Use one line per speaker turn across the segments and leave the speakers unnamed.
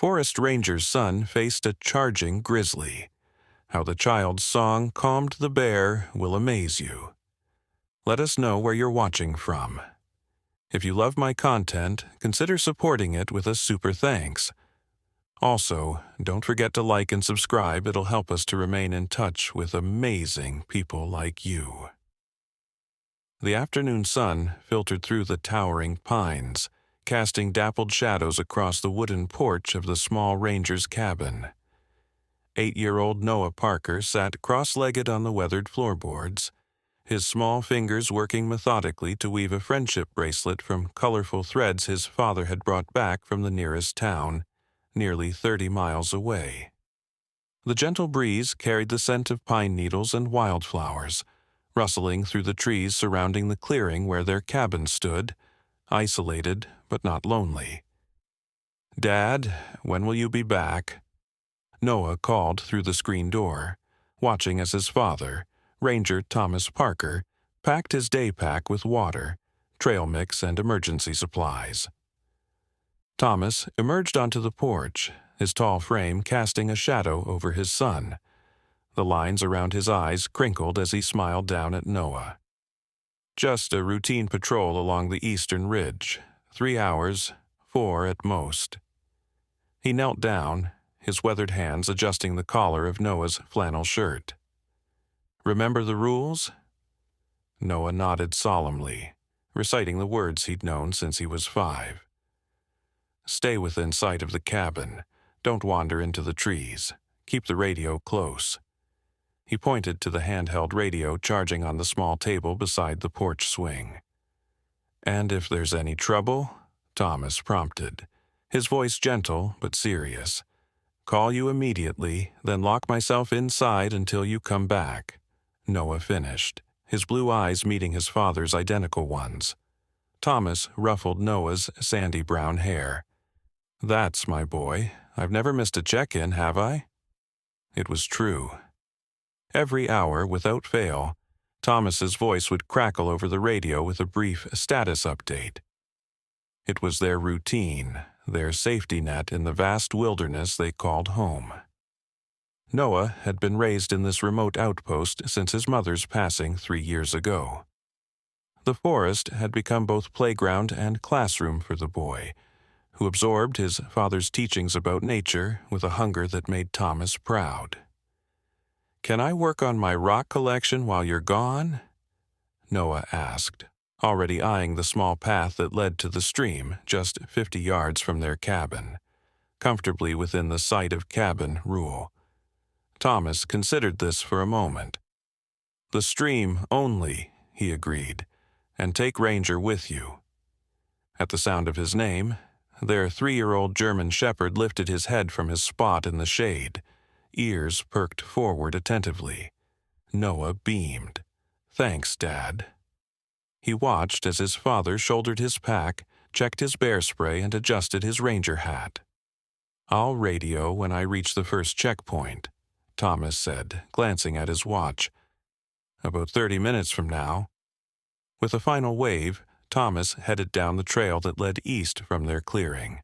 forest ranger's son faced a charging grizzly. How the child's song calmed the bear will amaze you. Let us know where you're watching from. If you love my content, consider supporting it with a super thanks. Also, don't forget to like and subscribe. It'll help us to remain in touch with amazing people like you. The afternoon sun filtered through the towering pines, casting dappled shadows across the wooden porch of the small ranger's cabin. 8-year-old Noah Parker sat cross-legged on the weathered floorboards, his small fingers working methodically to weave a friendship bracelet from colorful threads his father had brought back from the nearest town, nearly 30 miles away. The gentle breeze carried the scent of pine needles and wildflowers, rustling through the trees surrounding the clearing where their cabin stood, isolated but not lonely. "Dad, when will you be back?" Noah called through the screen door, watching as his father, Ranger Thomas Parker, packed his day pack with water, trail mix, and emergency supplies. Thomas emerged onto the porch, his tall frame casting a shadow over his son. The lines around his eyes crinkled as he smiled down at Noah. "Just a routine patrol along the eastern ridge. 3 hours, 4 at most." He knelt down, his weathered hands adjusting the collar of Noah's flannel shirt. "Remember the rules?" Noah nodded solemnly, reciting the words he'd known since he was 5. "Stay within sight of the cabin. Don't wander into the trees. Keep the radio close." He pointed to the handheld radio charging on the small table beside the porch swing. "And if there's any trouble," Thomas prompted, his voice gentle but serious, "call you immediately, then lock myself inside until you come back." Noah finished, his blue eyes meeting his father's identical ones. Thomas ruffled Noah's sandy brown hair. "That's my boy. I've never missed a check-in, have I?" It was true. Every hour, without fail, Thomas's voice would crackle over the radio with a brief status update. It was their routine, their safety net in the vast wilderness they called home. Noah had been raised in this remote outpost since his mother's passing 3 years ago. The forest had become both playground and classroom for the boy, who absorbed his father's teachings about nature with a hunger that made Thomas proud. "Can I work on my rock collection while you're gone?" Noah asked, already eyeing the small path that led to the stream just 50 yards from their cabin, comfortably within the sight of cabin rule. Thomas considered this for a moment. "The stream only," he agreed, "and take Ranger with you." At the sound of his name, their 3-year-old German shepherd lifted his head from his spot in the shade, ears perked forward attentively. Noah beamed. "Thanks, Dad." He watched as his father shouldered his pack, checked his bear spray, and adjusted his ranger hat. "I'll radio when I reach the first checkpoint," Thomas said, glancing at his watch. "About 30 minutes from now." With a final wave, Thomas headed down the trail that led east from their clearing.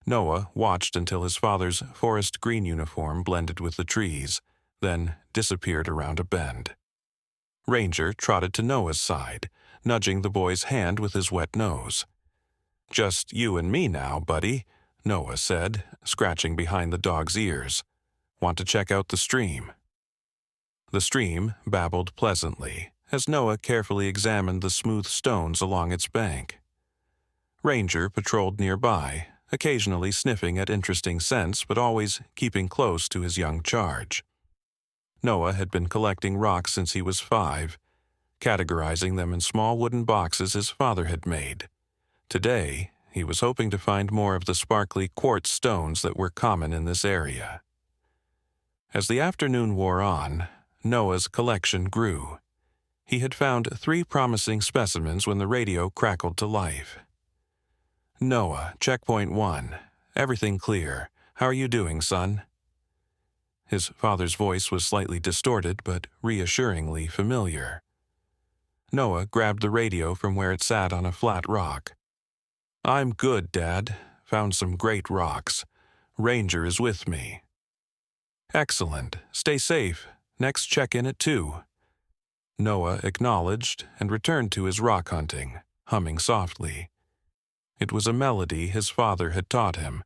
Noah watched until his father's forest green uniform blended with the trees, then disappeared around a bend. Ranger trotted to Noah's side, nudging the boy's hand with his wet nose. "Just you and me now, buddy," Noah said, scratching behind the dog's ears. "Want to check out the stream?" The stream babbled pleasantly as Noah carefully examined the smooth stones along its bank. Ranger patrolled nearby, occasionally sniffing at interesting scents but always keeping close to his young charge. Noah had been collecting rocks since he was 5, categorizing them in small wooden boxes his father had made. Today, he was hoping to find more of the sparkly quartz stones that were common in this area. As the afternoon wore on, Noah's collection grew. He had found 3 promising specimens when the radio crackled to life. "Noah, checkpoint 1. Everything clear. How are you doing, son?" His father's voice was slightly distorted but reassuringly familiar. Noah grabbed the radio from where it sat on a flat rock. "I'm good, Dad. Found some great rocks. Ranger is with me." "Excellent. Stay safe. Next check-in at 2. Noah acknowledged and returned to his rock hunting, humming softly. It was a melody his father had taught him,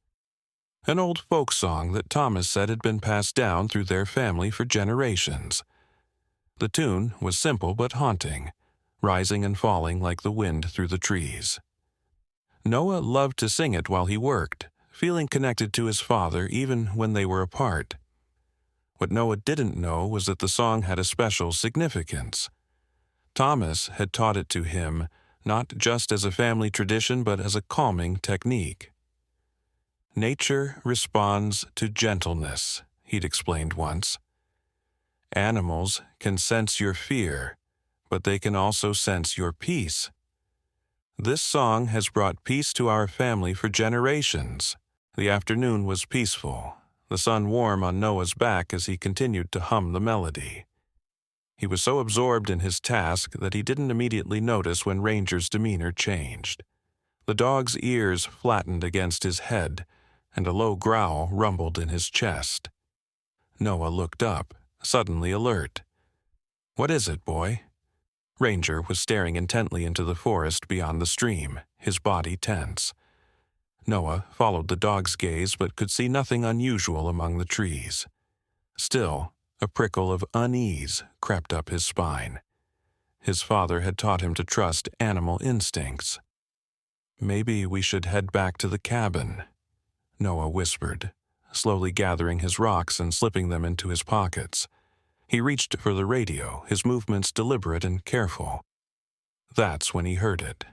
an old folk song that Thomas said had been passed down through their family for generations. The tune was simple but haunting, rising and falling like the wind through the trees. Noah loved to sing it while he worked, feeling connected to his father even when they were apart. What Noah didn't know was that the song had a special significance. Thomas had taught it to him not just as a family tradition but as a calming technique. "Nature responds to gentleness," he'd explained once. "Animals can sense your fear, but they can also sense your peace. This song has brought peace to our family for generations." The afternoon was peaceful, the sun warm on Noah's back as he continued to hum the melody. He was so absorbed in his task that he didn't immediately notice when Ranger's demeanor changed. The dog's ears flattened against his head, and a low growl rumbled in his chest. Noah looked up, suddenly alert. "What is it, boy?" Ranger was staring intently into the forest beyond the stream, his body tense. Noah followed the dog's gaze but could see nothing unusual among the trees. Still, a prickle of unease crept up his spine. His father had taught him to trust animal instincts. "Maybe we should head back to the cabin," Noah whispered, slowly gathering his rocks and slipping them into his pockets. He reached for the radio, his movements deliberate and careful. That's when he heard it.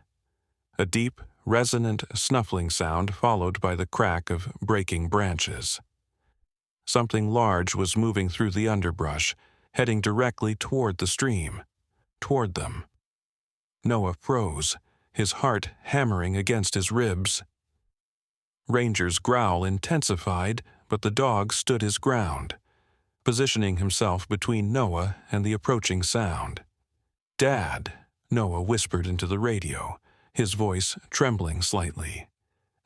A deep, resonant snuffling sound followed by the crack of breaking branches. Something large was moving through the underbrush, heading directly toward the stream, toward them. Noah froze, his heart hammering against his ribs. Ranger's growl intensified, but the dog stood his ground, positioning himself between Noah and the approaching sound. "Dad," Noah whispered into the radio, his voice trembling slightly.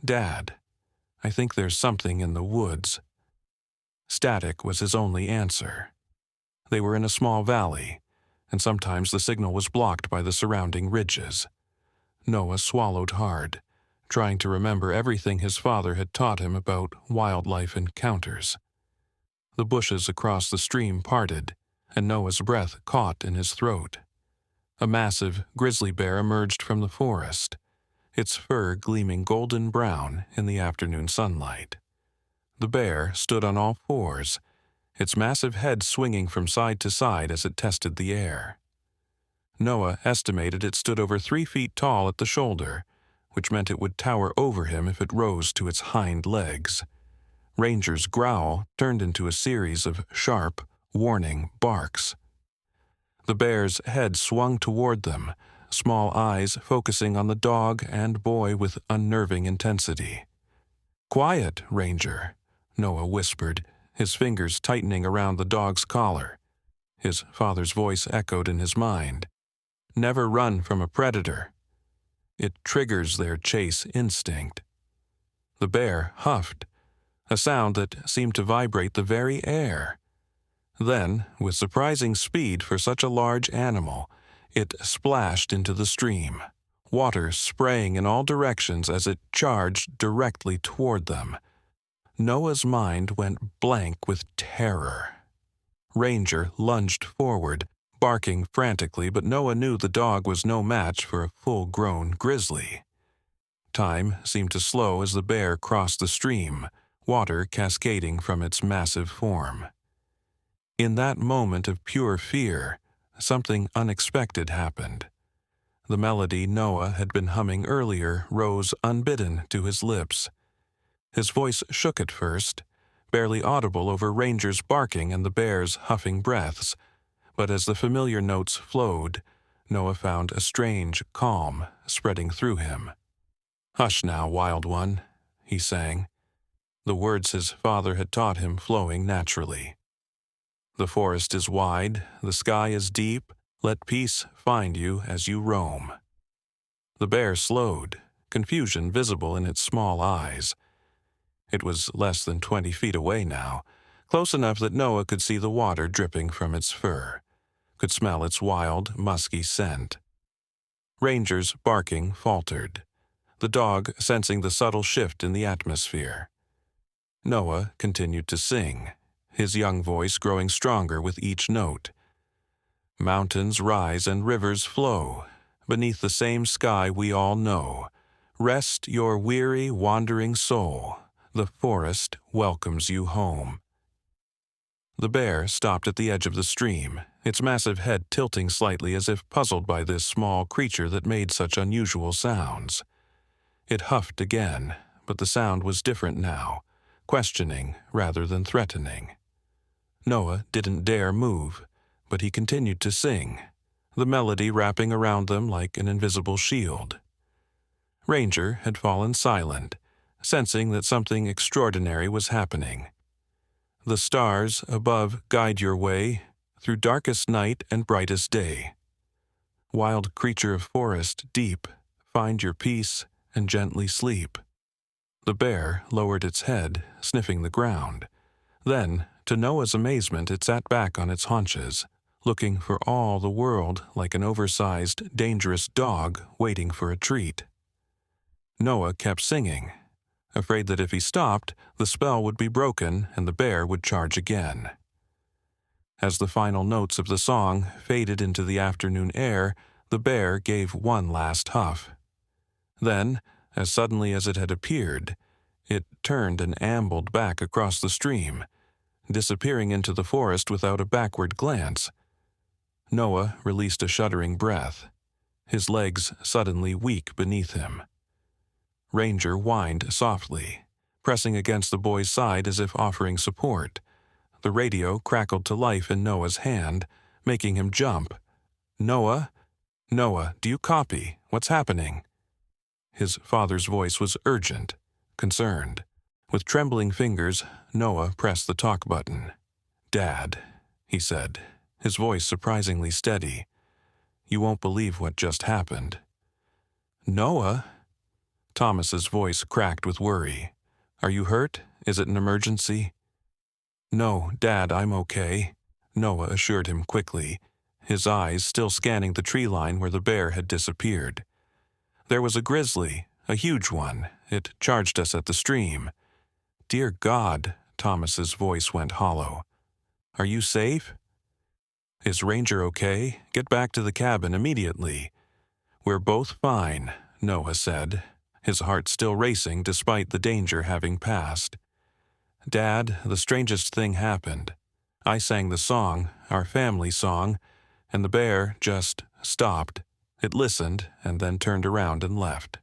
"Dad, I think there's something in the woods." Static was his only answer. They were in a small valley, and sometimes the signal was blocked by the surrounding ridges. Noah swallowed hard, trying to remember everything his father had taught him about wildlife encounters. The bushes across the stream parted, and Noah's breath caught in his throat. A massive grizzly bear emerged from the forest, its fur gleaming golden brown in the afternoon sunlight. The bear stood on all fours, its massive head swinging from side to side as it tested the air. Noah estimated it stood over 3 feet tall at the shoulder, which meant it would tower over him if it rose to its hind legs. Ranger's growl turned into a series of sharp, warning barks. The bear's head swung toward them, small eyes focusing on the dog and boy with unnerving intensity. "Quiet, Ranger," Noah whispered, his fingers tightening around the dog's collar. His father's voice echoed in his mind. "Never run from a predator. It triggers their chase instinct." The bear huffed, a sound that seemed to vibrate the very air. Then, with surprising speed for such a large animal, it splashed into the stream, water spraying in all directions as it charged directly toward them. Noah's mind went blank with terror. Ranger lunged forward, barking frantically, but Noah knew the dog was no match for a full-grown grizzly. Time seemed to slow as the bear crossed the stream, water cascading from its massive form. In that moment of pure fear, something unexpected happened. The melody Noah had been humming earlier rose unbidden to his lips. His voice shook at first, barely audible over Ranger's barking and the bear's huffing breaths, but as the familiar notes flowed, Noah found a strange calm spreading through him. "Hush now, wild one," he sang, the words his father had taught him flowing naturally. "The forest is wide, the sky is deep, let peace find you as you roam." The bear slowed, confusion visible in its small eyes. It was less than 20 feet away now, close enough that Noah could see the water dripping from its fur, could smell its wild, musky scent. Ranger's barking faltered, the dog sensing the subtle shift in the atmosphere. Noah continued to sing, his young voice growing stronger with each note. Mountains rise and rivers flow, beneath the same sky we all know. Rest your weary, wandering soul. The forest welcomes you home. The bear stopped at the edge of the stream, its massive head tilting slightly as if puzzled by this small creature that made such unusual sounds. It huffed again, but the sound was different now, questioning rather than threatening. Noah didn't dare move, but he continued to sing, the melody wrapping around them like an invisible shield. Ranger had fallen silent, sensing that something extraordinary was happening. The stars above guide your way through darkest night and brightest day. Wild creature of forest deep, find your peace and gently sleep. The bear lowered its head, sniffing the ground. Then, to Noah's amazement, it sat back on its haunches, looking for all the world like an oversized, dangerous dog waiting for a treat. Noah kept singing, afraid that if he stopped, the spell would be broken and the bear would charge again. As the final notes of the song faded into the afternoon air, the bear gave one last huff. Then, as suddenly as it had appeared, it turned and ambled back across the stream, disappearing into the forest without a backward glance. Noah released a shuddering breath, his legs suddenly weak beneath him. Ranger whined softly, pressing against the boy's side as if offering support. The radio crackled to life in Noah's hand, making him jump. "Noah? Noah, do you copy? What's happening?" His father's voice was urgent, concerned. With trembling fingers, Noah pressed the talk button. "Dad," he said, his voice surprisingly steady. "You won't believe what just happened." "Noah?" Thomas's voice cracked with worry. "Are you hurt? Is it an emergency?" "No, Dad, I'm okay," Noah assured him quickly, his eyes still scanning the tree line where the bear had disappeared. "There was a grizzly, a huge one. It charged us at the stream." "Dear God," Thomas's voice went hollow. "Are you safe?" "Is Ranger okay? Get back to the cabin immediately." "We're both fine," Noah said, his heart still racing despite the danger having passed. "Dad, the strangest thing happened. I sang the song, our family song, and the bear just stopped. It listened and then turned around and left."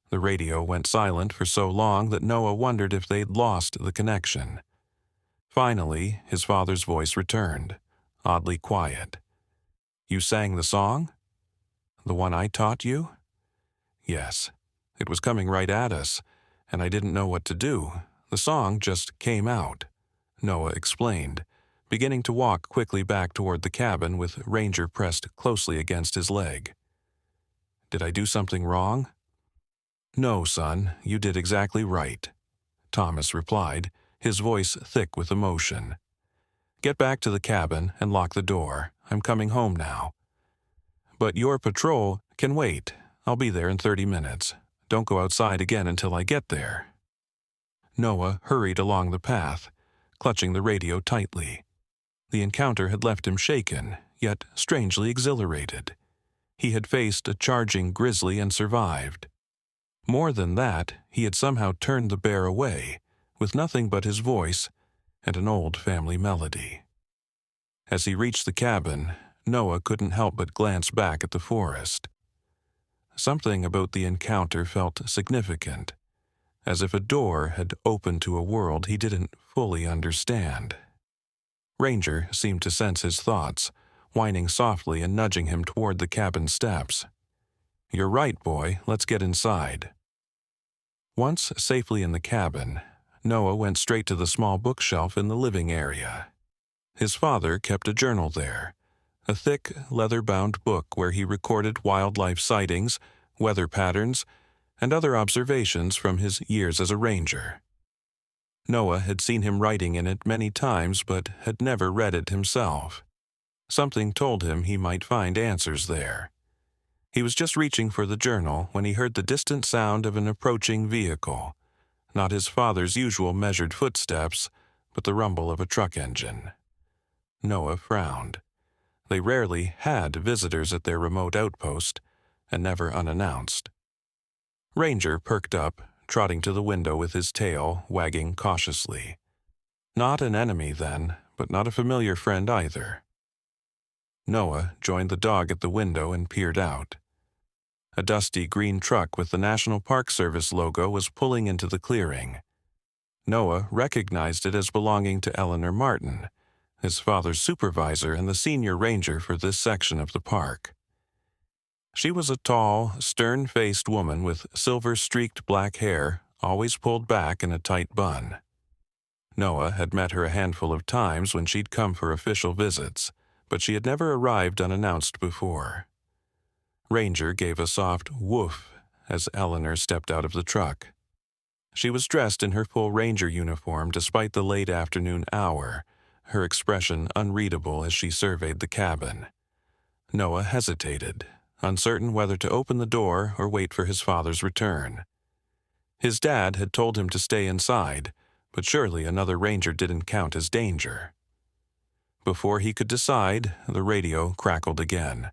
The radio went silent for so long that Noah wondered if they'd lost the connection. Finally, his father's voice returned, oddly quiet. "You sang the song? The one I taught you?" "Yes. It was coming right at us, and I didn't know what to do. The song just came out," Noah explained, beginning to walk quickly back toward the cabin with Ranger pressed closely against his leg. "Did I do something wrong?" "No, son, you did exactly right," Thomas replied, his voice thick with emotion. "Get back to the cabin and lock the door. I'm coming home now." "But your patrol can wait. I'll be there in 30 minutes. Don't go outside again until I get there." Noah hurried along the path, clutching the radio tightly. The encounter had left him shaken, yet strangely exhilarated. He had faced a charging grizzly and survived. More than that, he had somehow turned the bear away, with nothing but his voice and an old family melody. As he reached the cabin, Noah couldn't help but glance back at the forest. Something about the encounter felt significant, as if a door had opened to a world he didn't fully understand. Ranger seemed to sense his thoughts, whining softly and nudging him toward the cabin steps. "You're right, boy. Let's get inside." Once safely in the cabin, Noah went straight to the small bookshelf in the living area. His father kept a journal there, a thick, leather-bound book where he recorded wildlife sightings, weather patterns, and other observations from his years as a ranger. Noah had seen him writing in it many times but had never read it himself. Something told him he might find answers there. He was just reaching for the journal when he heard the distant sound of an approaching vehicle, not his father's usual measured footsteps, but the rumble of a truck engine. Noah frowned. They rarely had visitors at their remote outpost, and never unannounced. Ranger perked up, trotting to the window with his tail wagging cautiously. Not an enemy, then, but not a familiar friend either. Noah joined the dog at the window and peered out. A dusty green truck with the National Park Service logo was pulling into the clearing. Noah recognized it as belonging to Eleanor Martin, his father's supervisor and the senior ranger for this section of the park. She was a tall, stern-faced woman with silver-streaked black hair, always pulled back in a tight bun. Noah had met her a handful of times when she'd come for official visits, but she had never arrived unannounced before. Ranger gave a soft woof as Eleanor stepped out of the truck. She was dressed in her full ranger uniform despite the late afternoon hour, her expression unreadable as she surveyed the cabin. Noah hesitated, uncertain whether to open the door or wait for his father's return. His dad had told him to stay inside, but surely another ranger didn't count as danger. Before he could decide, the radio crackled again.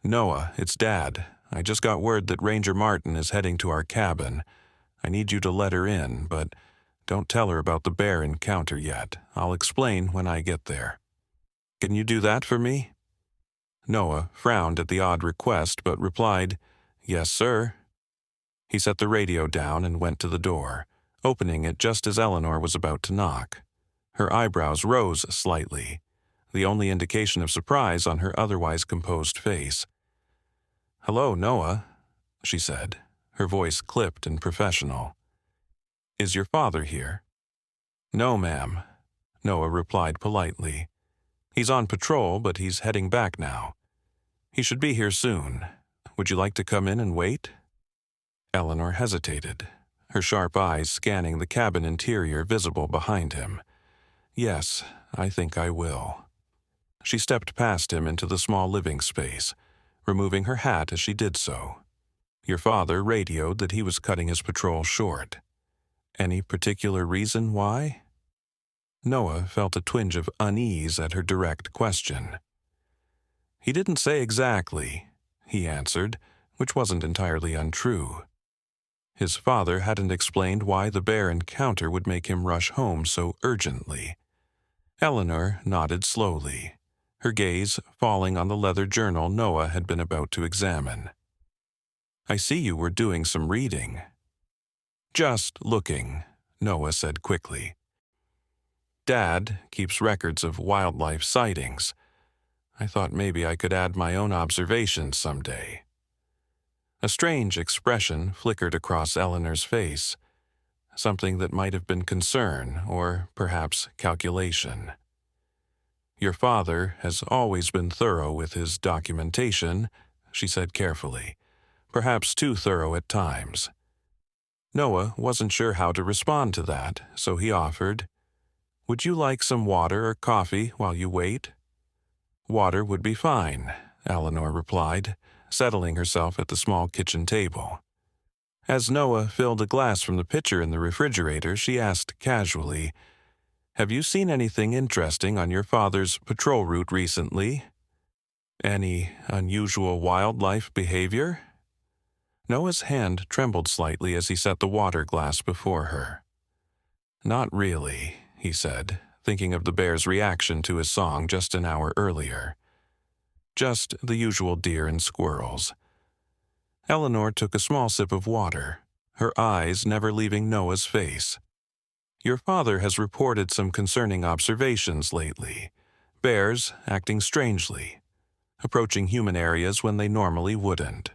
"Noah, it's Dad. I just got word that Ranger Martin is heading to our cabin. I need you to let her in, but don't tell her about the bear encounter yet. I'll explain when I get there. Can you do that for me?" Noah frowned at the odd request, but replied, "Yes, sir." He set the radio down and went to the door, opening it just as Eleanor was about to knock. Her eyebrows rose slightly, the only indication of surprise on her otherwise composed face. "Hello, Noah," she said, her voice clipped and professional. "Is your father here?" "No, ma'am," Noah replied politely. "He's on patrol, but he's heading back now. He should be here soon. Would you like to come in and wait?" Eleanor hesitated, her sharp eyes scanning the cabin interior visible behind him. "Yes, I think I will." She stepped past him into the small living space, removing her hat as she did so. Your father radioed that he was cutting his patrol short. Any particular reason why? Noah felt a twinge of unease at her direct question. "He didn't say exactly," he answered, which wasn't entirely untrue. His father hadn't explained why the bear encounter would make him rush home so urgently. Eleanor nodded slowly, her gaze falling on the leather journal Noah had been about to examine. "I see you were doing some reading." "Just looking," Noah said quickly. "Dad keeps records of wildlife sightings. I thought maybe I could add my own observations someday." A strange expression flickered across Eleanor's face, something that might have been concern or perhaps calculation. "Your father has always been thorough with his documentation," she said carefully, "perhaps too thorough at times." Noah wasn't sure how to respond to that, so he offered, "Would you like some water or coffee while you wait?" "Water would be fine," Eleanor replied, settling herself at the small kitchen table. As Noah filled a glass from the pitcher in the refrigerator, she asked casually, "Have you seen anything interesting on your father's patrol route recently? Any unusual wildlife behavior?" Noah's hand trembled slightly as he set the water glass before her. "Not really," he said, thinking of the bear's reaction to his song just an hour earlier. "Just the usual deer and squirrels." Eleanor took a small sip of water, her eyes never leaving Noah's face. "Your father has reported some concerning observations lately. Bears acting strangely, approaching human areas when they normally wouldn't."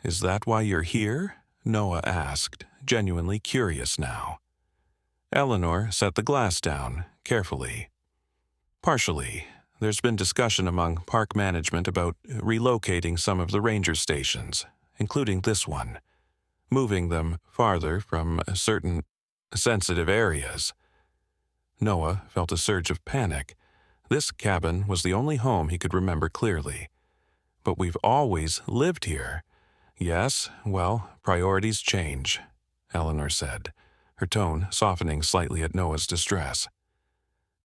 "Is that why you're here?" Noah asked, genuinely curious now. Eleanor set the glass down, carefully. "Partially. There's been discussion among park management about relocating some of the ranger stations, including this one, moving them farther from certain sensitive areas. Noah felt a surge of panic. This cabin was the only home he could remember clearly. But we've always lived here. Yes, well, priorities change, Eleanor said, her tone softening slightly at Noah's distress.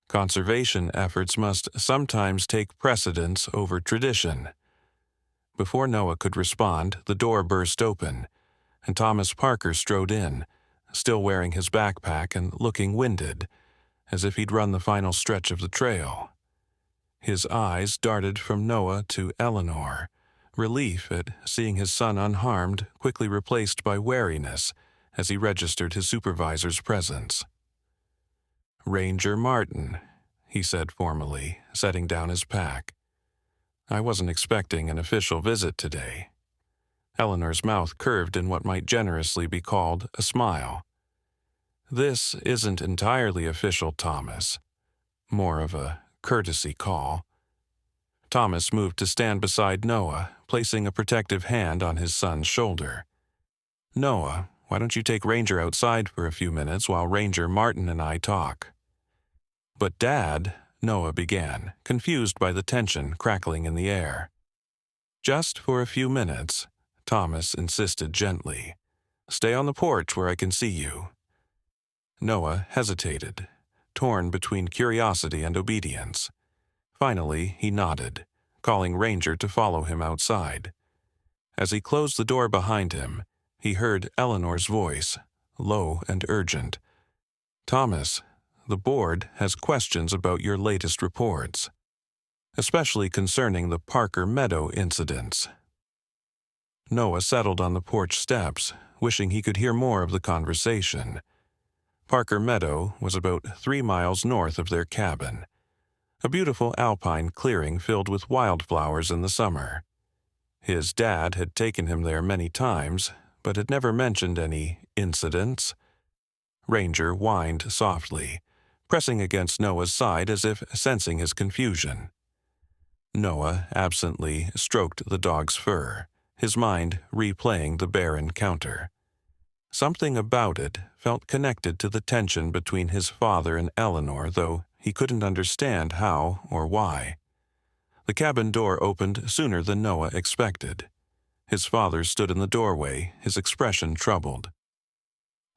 Conservation efforts must sometimes take precedence over tradition. Before Noah could respond, the door burst open, and Thomas Parker strode in, still wearing his backpack and looking winded, as if he'd run the final stretch of the trail. His eyes darted from Noah to Eleanor, relief at seeing his son unharmed quickly replaced by wariness as he registered his supervisor's presence. "Ranger Martin," he said formally, setting down his pack. "I wasn't expecting an official visit today." Eleanor's mouth curved in what might generously be called a smile. "This isn't entirely official, Thomas. More of a courtesy call." Thomas moved to stand beside Noah, placing a protective hand on his son's shoulder. "Noah, why don't you take Ranger outside for a few minutes while Ranger Martin and I talk?" "But Dad," Noah began, confused by the tension crackling in the air. "Just for a few minutes," Thomas insisted gently. "Stay on the porch where I can see you." Noah hesitated, torn between curiosity and obedience. Finally, he nodded, calling Ranger to follow him outside. As he closed the door behind him, he heard Eleanor's voice, low and urgent. "Thomas, the board has questions about your latest reports, especially concerning the Parker Meadow incidents." Noah settled on the porch steps, wishing he could hear more of the conversation. Parker Meadow was about 3 miles north of their cabin, a beautiful alpine clearing filled with wildflowers in the summer. His dad had taken him there many times, but had never mentioned any incidents. Ranger whined softly, pressing against Noah's side as if sensing his confusion. Noah absently stroked the dog's fur, his mind replaying the bear encounter. Something about it felt connected to the tension between his father and Eleanor, though he couldn't understand how or why. The cabin door opened sooner than Noah expected. His father stood in the doorway, his expression troubled.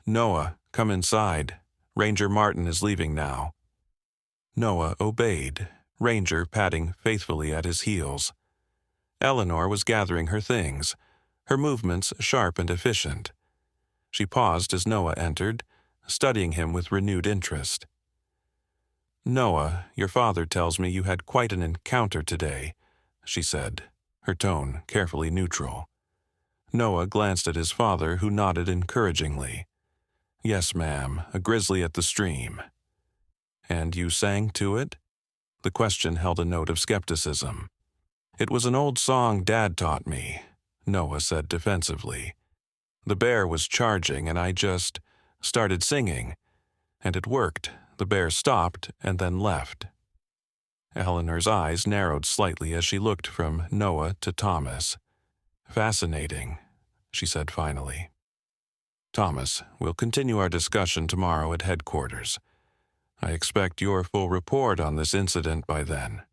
"Noah, come inside. Ranger Martin is leaving now." Noah obeyed, Ranger padding faithfully at his heels. Eleanor was gathering her things, her movements sharp and efficient. She paused as Noah entered, studying him with renewed interest. "Noah, your father tells me you had quite an encounter today," she said, her tone carefully neutral. Noah glanced at his father, who nodded encouragingly. "Yes, ma'am, a grizzly at the stream." "And you sang to it?" The question held a note of skepticism. "It was an old song Dad taught me," Noah said defensively. "The bear was charging and I just started singing. And it worked. The bear stopped and then left." Eleanor's eyes narrowed slightly as she looked from Noah to Thomas. "Fascinating," she said finally. "Thomas, we'll continue our discussion tomorrow at headquarters. I expect your full report on this incident by then."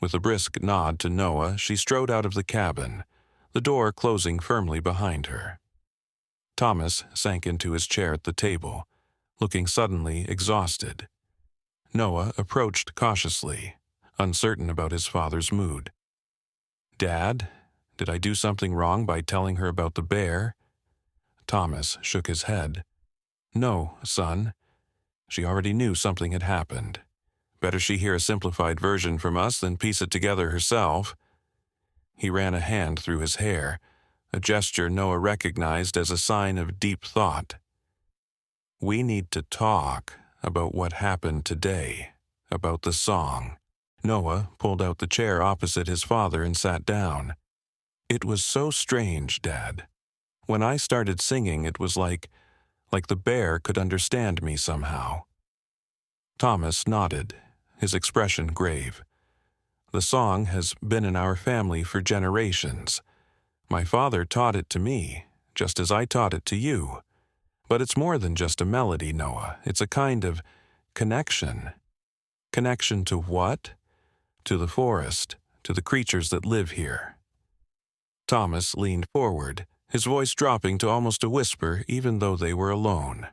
With a brisk nod to Noah, she strode out of the cabin, the door closing firmly behind her. Thomas sank into his chair at the table, looking suddenly exhausted. Noah approached cautiously, uncertain about his father's mood. "Dad, did I do something wrong by telling her about the bear?" Thomas shook his head. "No, son. She already knew something had happened. Better she hear a simplified version from us than piece it together herself." He ran a hand through his hair, a gesture Noah recognized as a sign of deep thought. "We need to talk about what happened today, about the song." Noah pulled out the chair opposite his father and sat down. "It was so strange, Dad. When I started singing, it was like the bear could understand me somehow." Thomas nodded, his expression grave. "The song has been in our family for generations. My father taught it to me, just as I taught it to you. But it's more than just a melody, Noah. It's a kind of connection. Connection to what? To the forest, to the creatures that live here. Thomas leaned forward, his voice dropping to almost a whisper even though they were alone.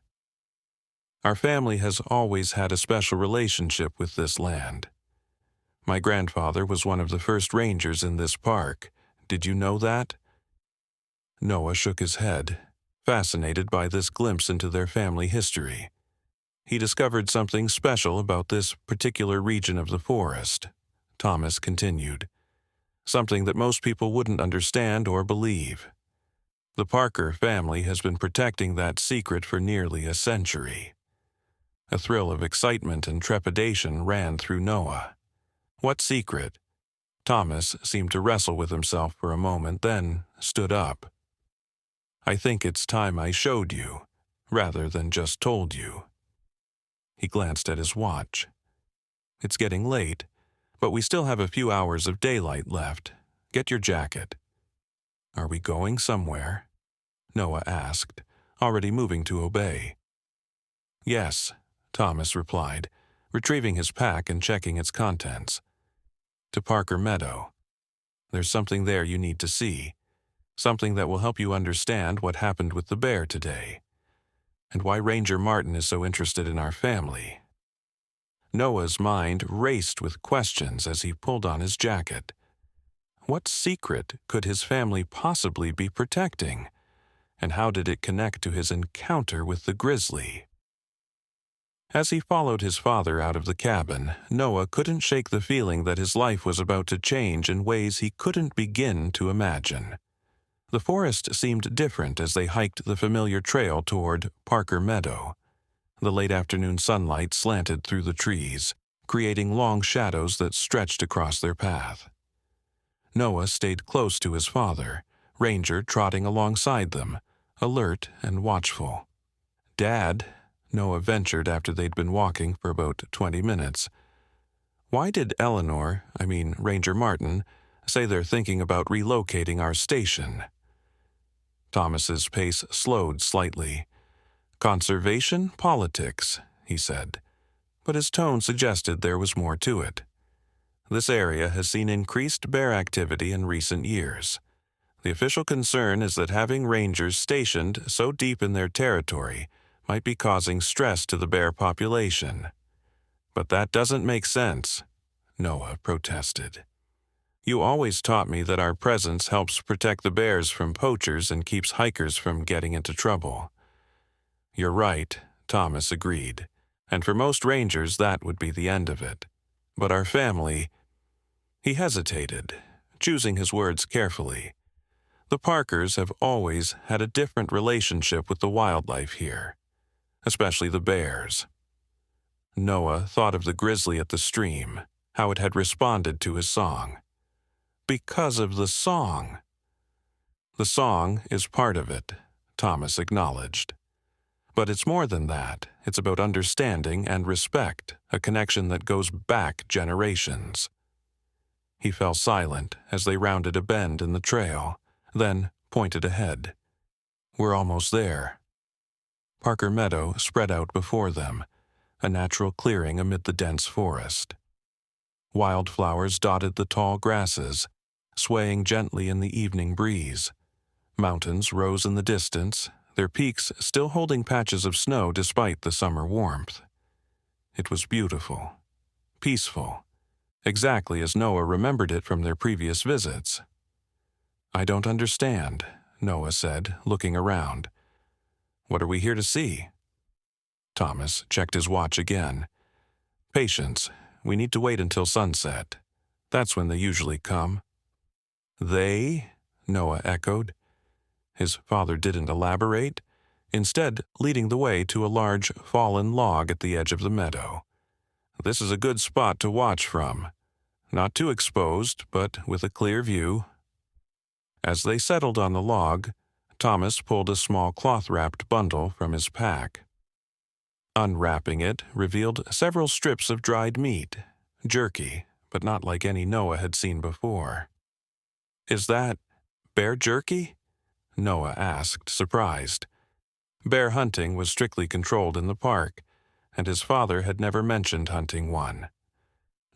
Our family has always had a special relationship with this land. My grandfather was one of the first rangers in this park. Did you know that? Noah shook his head, fascinated by this glimpse into their family history. He discovered something special about this particular region of the forest. Thomas continued. Something that most people wouldn't understand or believe. The Parker family has been protecting that secret for nearly a century. A thrill of excitement and trepidation ran through Noah. What secret? Thomas seemed to wrestle with himself for a moment, then stood up. I think it's time I showed you, rather than just told you. He glanced at his watch. It's getting late, but we still have a few hours of daylight left. Get your jacket. Are we going somewhere? Noah asked, already moving to obey. Yes, Thomas replied, retrieving his pack and checking its contents. To Parker Meadow. There's something there you need to see. Something that will help you understand what happened with the bear today, and why Ranger Martin is so interested in our family. Noah's mind raced with questions as he pulled on his jacket. What secret could his family possibly be protecting? And how did it connect to his encounter with the grizzly? As he followed his father out of the cabin, Noah couldn't shake the feeling that his life was about to change in ways he couldn't begin to imagine. The forest seemed different as they hiked the familiar trail toward Parker Meadow. The late afternoon sunlight slanted through the trees, creating long shadows that stretched across their path. Noah stayed close to his father, Ranger trotting alongside them, alert and watchful. "Dad," Noah ventured after they'd been walking for about 20 minutes. "Why did Ranger Martin, say they're thinking about relocating our station?" Thomas's pace slowed slightly. "Conservation politics," he said, but his tone suggested there was more to it. "This area has seen increased bear activity in recent years. The official concern is that having rangers stationed so deep in their territory might be causing stress to the bear population." "But that doesn't make sense," Noah protested. "You always taught me that our presence helps protect the bears from poachers and keeps hikers from getting into trouble." "You're right," Thomas agreed, "and for most rangers that would be the end of it. But our family—" He hesitated, choosing his words carefully. The Parkers have always had a different relationship with the wildlife here, especially the bears. Noah thought of the grizzly at the stream, how it had responded to his song. Because of the song. "The song is part of it," Thomas acknowledged. "But it's more than that. It's about understanding and respect, a connection that goes back generations." He fell silent as they rounded a bend in the trail, then pointed ahead. "We're almost there." Parker Meadow spread out before them, a natural clearing amid the dense forest. Wildflowers dotted the tall grasses, swaying gently in the evening breeze. Mountains rose in the distance, their peaks still holding patches of snow despite the summer warmth. It was beautiful, peaceful, exactly as Noah remembered it from their previous visits. "I don't understand," Noah said, looking around. "What are we here to see?" Thomas checked his watch again. "Patience. We need to wait until sunset. That's when they usually come." "They?" Noah echoed. His father didn't elaborate, instead leading the way to a large fallen log at the edge of the meadow. "This is a good spot to watch from. Not too exposed, but with a clear view." As they settled on the log, Thomas pulled a small cloth-wrapped bundle from his pack. Unwrapping it revealed several strips of dried meat, jerky, but not like any Noah had seen before. "Is that bear jerky?" Noah asked, surprised. Bear hunting was strictly controlled in the park, and his father had never mentioned hunting one.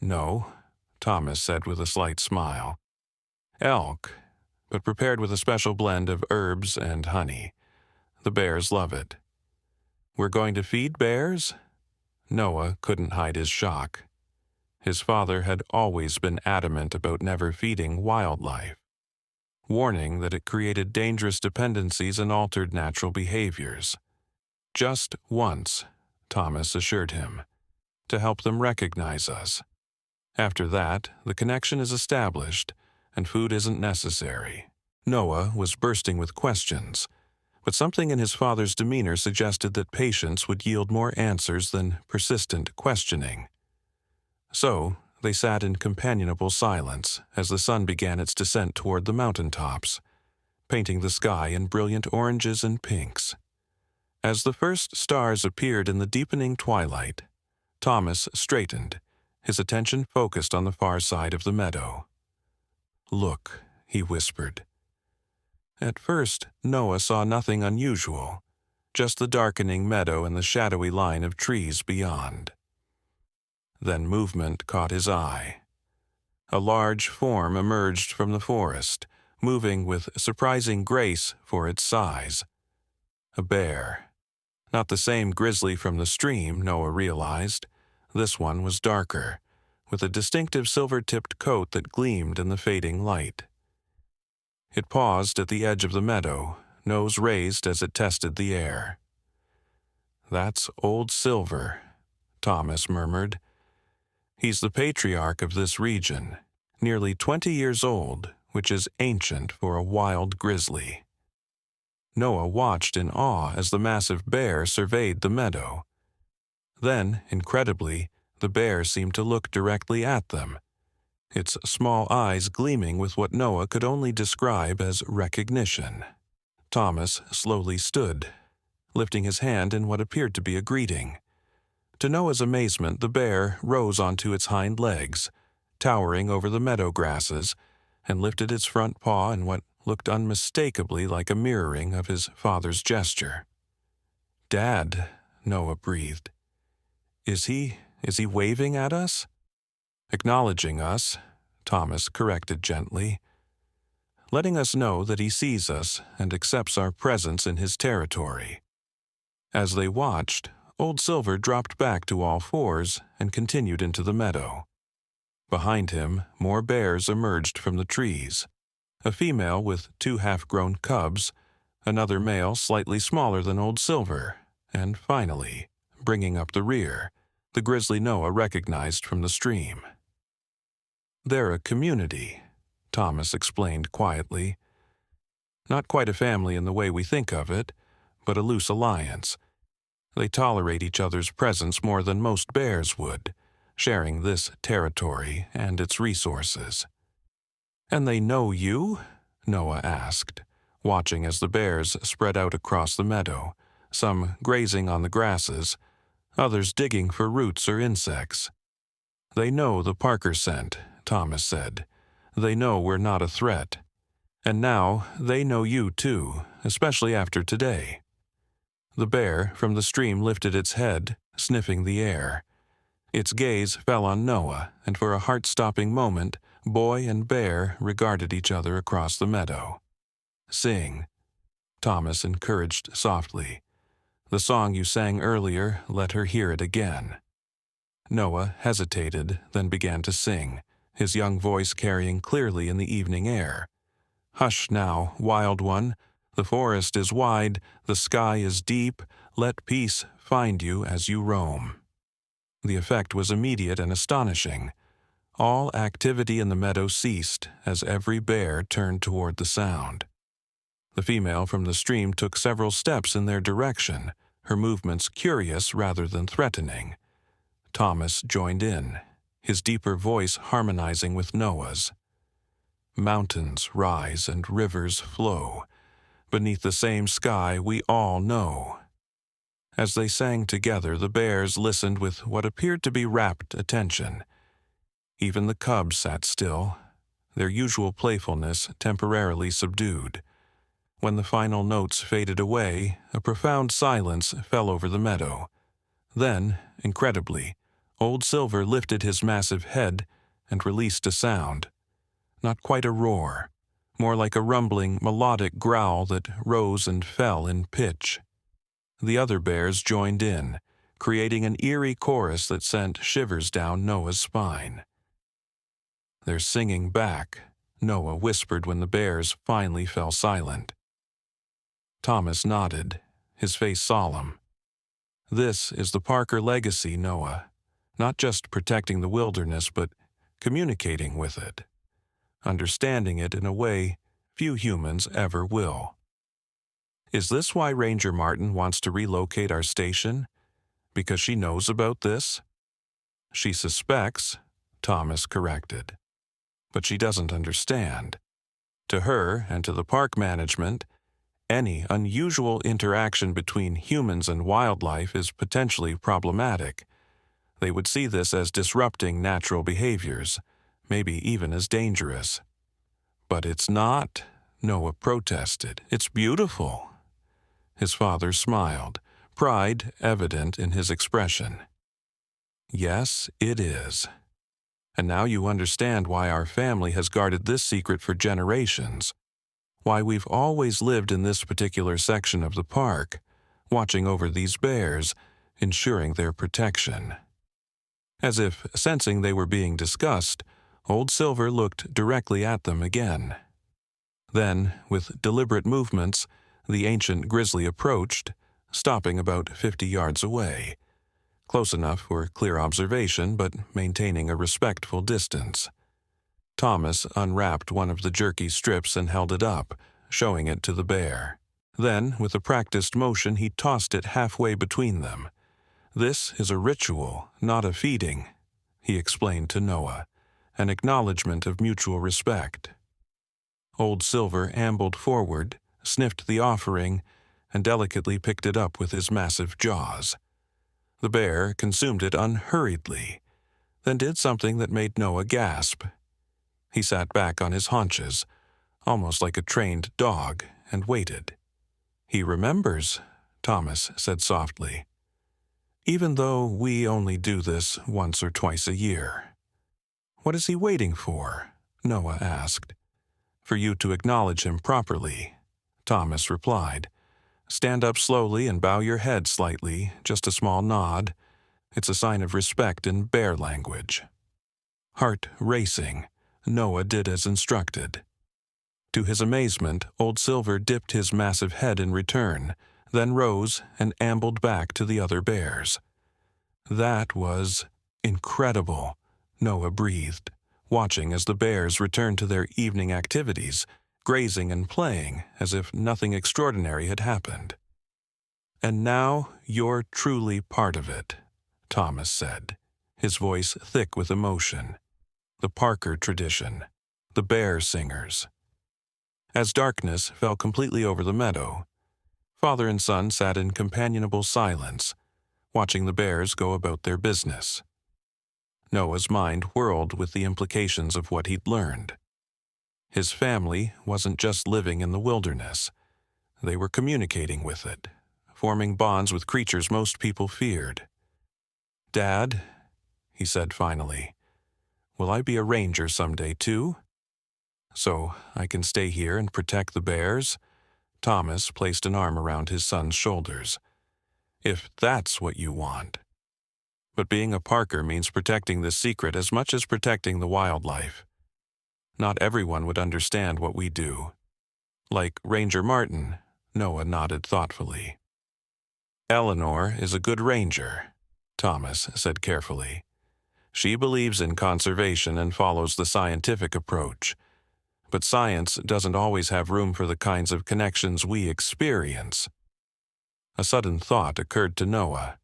"No," Thomas said with a slight smile. "Elk, but prepared with a special blend of herbs and honey. The bears love it." "We're going to feed bears?" Noah couldn't hide his shock. His father had always been adamant about never feeding wildlife, warning that it created dangerous dependencies and altered natural behaviors. "Just once," Thomas assured him, "to help them recognize us. After that, the connection is established, and food isn't necessary." Noah was bursting with questions, but something in his father's demeanor suggested that patience would yield more answers than persistent questioning. So, they sat in companionable silence as the sun began its descent toward the mountaintops, painting the sky in brilliant oranges and pinks. As the first stars appeared in the deepening twilight, Thomas straightened, his attention focused on the far side of the meadow. "Look," he whispered. At first, Noah saw nothing unusual, just the darkening meadow and the shadowy line of trees beyond. Then movement caught his eye. A large form emerged from the forest, moving with surprising grace for its size. A bear. Not the same grizzly from the stream, Noah realized. This one was darker, with a distinctive silver-tipped coat that gleamed in the fading light. It paused at the edge of the meadow, nose raised as it tested the air. "That's Old Silver," Thomas murmured. "He's the patriarch of this region, nearly 20 years old, which is ancient for a wild grizzly." Noah watched in awe as the massive bear surveyed the meadow. Then, incredibly, the bear seemed to look directly at them, its small eyes gleaming with what Noah could only describe as recognition. Thomas slowly stood, lifting his hand in what appeared to be a greeting. To Noah's amazement, the bear rose onto its hind legs, towering over the meadow grasses, and lifted its front paw in what looked unmistakably like a mirroring of his father's gesture. "Dad," Noah breathed. Is he waving at us?" "Acknowledging us," Thomas corrected gently, "letting us know that he sees us and accepts our presence in his territory." As they watched, Old Silver dropped back to all fours and continued into the meadow. Behind him, more bears emerged from the trees. A female with 2 half-grown cubs, another male slightly smaller than Old Silver, and finally, bringing up the rear, the grizzly Noah recognized from the stream. "They're a community," Thomas explained quietly. "Not quite a family in the way we think of it, but a loose alliance. They tolerate each other's presence more than most bears would, sharing this territory and its resources." "And they know you?" Noah asked, watching as the bears spread out across the meadow, some grazing on the grasses, others digging for roots or insects. "They know the Parker scent," Thomas said. "They know we're not a threat. And now they know you too, especially after today." The bear from the stream lifted its head, sniffing the air. Its gaze fell on Noah, and for a heart-stopping moment, boy and bear regarded each other across the meadow. "Sing," Thomas encouraged softly. "The song you sang earlier, let her hear it again." Noah hesitated, then began to sing, his young voice carrying clearly in the evening air. "Hush now, wild one. The forest is wide, the sky is deep. Let peace find you as you roam." The effect was immediate and astonishing. All activity in the meadow ceased as every bear turned toward the sound. The female from the stream took several steps in their direction, her movements curious rather than threatening. Thomas joined in, his deeper voice harmonizing with Noah's. "Mountains rise and rivers flow. Beneath the same sky we all know." As they sang together, the bears listened with what appeared to be rapt attention. Even the cubs sat still, their usual playfulness temporarily subdued. When the final notes faded away, a profound silence fell over the meadow. Then, incredibly, Old Silver lifted his massive head and released a sound. Not quite a roar, more like a rumbling, melodic growl that rose and fell in pitch. The other bears joined in, creating an eerie chorus that sent shivers down Noah's spine. "They're singing back," Noah whispered when the bears finally fell silent. Thomas nodded, his face solemn. "This is the Parker legacy, Noah. Not just protecting the wilderness, but communicating with it. Understanding it in a way few humans ever will." "Is this why Ranger Martin wants to relocate our station? Because she knows about this?" "She suspects," Thomas corrected. "But she doesn't understand. To her and to the park management, any unusual interaction between humans and wildlife is potentially problematic. They would see this as disrupting natural behaviors, maybe even as dangerous." "But it's not," Noah protested. "It's beautiful." His father smiled, pride evident in his expression. "Yes, it is. And now you understand why our family has guarded this secret for generations. Why we've always lived in this particular section of the park, watching over these bears, ensuring their protection." As if sensing they were being discussed, Old Silver looked directly at them again. Then, with deliberate movements, the ancient Grizzly approached, stopping about 50 yards away, close enough for clear observation but maintaining a respectful distance. Thomas unwrapped one of the jerky strips and held it up, showing it to the bear. Then, with a practiced motion, he tossed it halfway between them. "This is a ritual, not a feeding," he explained to Noah, an acknowledgement of mutual respect. Old Silver ambled forward, sniffed the offering, and delicately picked it up with his massive jaws. The bear consumed it unhurriedly, then did something that made Noah gasp. He sat back on his haunches, almost like a trained dog, and waited. "He remembers," Thomas said softly. "Even though we only do this once or twice a year." "What is he waiting for?" Noah asked. "For you to acknowledge him properly," Thomas replied. "Stand up slowly and bow your head slightly, just a small nod. It's a sign of respect in bear language." Heart racing, Noah did as instructed. To his amazement, Old Silver dipped his massive head in return, then rose and ambled back to the other bears. "That was incredible," Noah breathed, watching as the bears returned to their evening activities, grazing and playing as if nothing extraordinary had happened. "And now you're truly part of it," Thomas said, his voice thick with emotion. "The Parker tradition, the bear singers." As darkness fell completely over the meadow, father and son sat in companionable silence, watching the bears go about their business. Noah's mind whirled with the implications of what he'd learned. His family wasn't just living in the wilderness. They were communicating with it, forming bonds with creatures most people feared. "Dad," he said finally, "will I be a ranger someday too? So I can stay here and protect the bears?" Thomas placed an arm around his son's shoulders. "If that's what you want. But being a Parker means protecting this secret as much as protecting the wildlife. Not everyone would understand what we do." "Like Ranger Martin," Noah nodded thoughtfully. "Eleanor is a good ranger," Thomas said carefully. "She believes in conservation and follows the scientific approach. But science doesn't always have room for the kinds of connections we experience." A sudden thought occurred to Noah.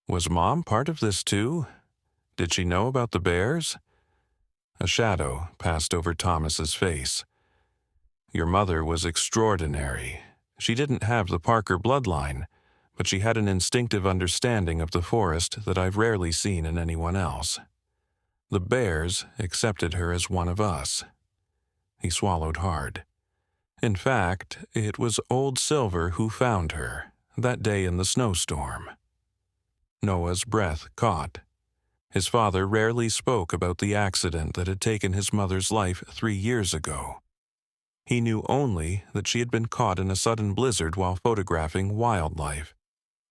Was Mom part of this too? Did she know about the bears? A shadow passed over Thomas's face. "Your mother was extraordinary. She didn't have the Parker bloodline, but she had an instinctive understanding of the forest that I've rarely seen in anyone else. The bears accepted her as one of us." He swallowed hard. In fact, it was Old Silver who found her, that day in the snowstorm. Noah's breath caught. His father rarely spoke about the accident that had taken his mother's life 3 years ago. He knew only that she had been caught in a sudden blizzard while photographing wildlife,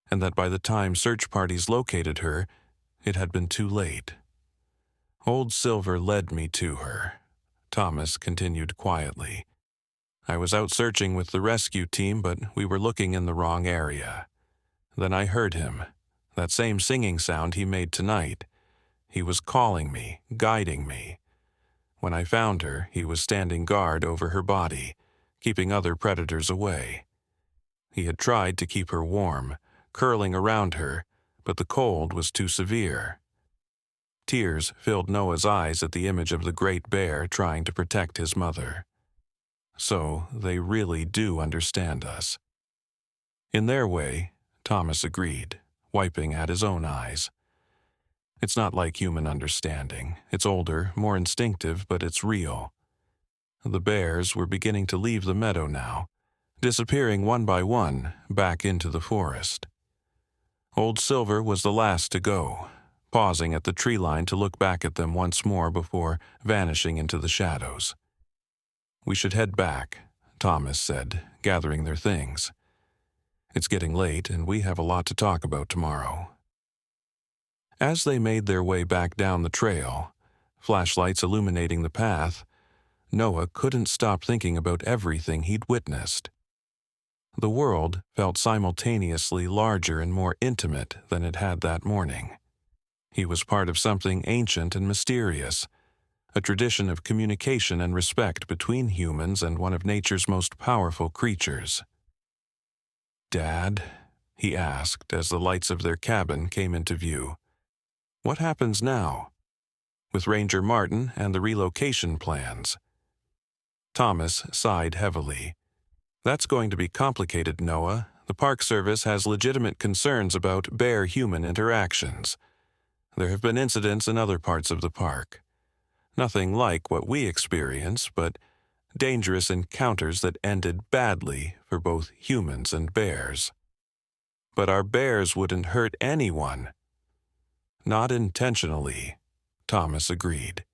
and that by the time search parties located her, it had been too late. Old Silver led me to her, Thomas continued quietly. I was out searching with the rescue team, but we were looking in the wrong area. Then I heard him, that same singing sound he made tonight. He was calling me, guiding me. When I found her, he was standing guard over her body, keeping other predators away. He had tried to keep her warm, curling around her, but the cold was too severe. Tears filled Noah's eyes at the image of the great bear trying to protect his mother. So they really do understand us. In their way, Thomas agreed, wiping at his own eyes. It's not like human understanding. It's older, more instinctive, but it's real. The bears were beginning to leave the meadow now, disappearing one by one back into the forest. Old Silver was the last to go, pausing at the tree line to look back at them once more before vanishing into the shadows. We should head back, Thomas said, gathering their things. It's getting late, and we have a lot to talk about tomorrow. As they made their way back down the trail, flashlights illuminating the path, Noah couldn't stop thinking about everything he'd witnessed. The world felt simultaneously larger and more intimate than it had that morning. He was part of something ancient and mysterious, a tradition of communication and respect between humans and one of nature's most powerful creatures. "Dad," he asked as the lights of their cabin came into view, "what happens now? With Ranger Martin and the relocation plans?" Thomas sighed heavily. "That's going to be complicated, Noah. The Park Service has legitimate concerns about bear-human interactions. There have been incidents in other parts of the park. Nothing like what we experience, but dangerous encounters that ended badly for both humans and bears. But our bears wouldn't hurt anyone." "Not intentionally," Thomas agreed.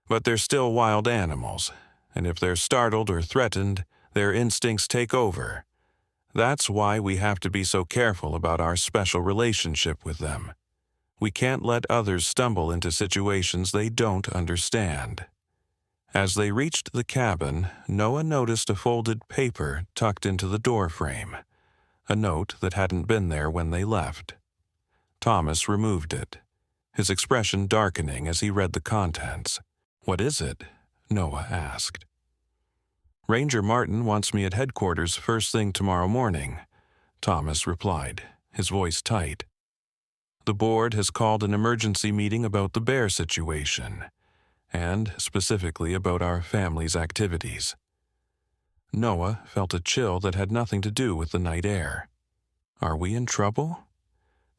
"But they're still wild animals, and if they're startled or threatened, their instincts take over. That's why we have to be so careful about our special relationship with them. We can't let others stumble into situations they don't understand." As they reached the cabin, Noah noticed a folded paper tucked into the doorframe, a note that hadn't been there when they left. Thomas removed it, his expression darkening as he read the contents. "What is it?" Noah asked. "Ranger Martin wants me at headquarters first thing tomorrow morning," Thomas replied, his voice tight. "The board has called an emergency meeting about the bear situation, and specifically about our family's activities." Noah felt a chill that had nothing to do with the night air. "Are we in trouble?"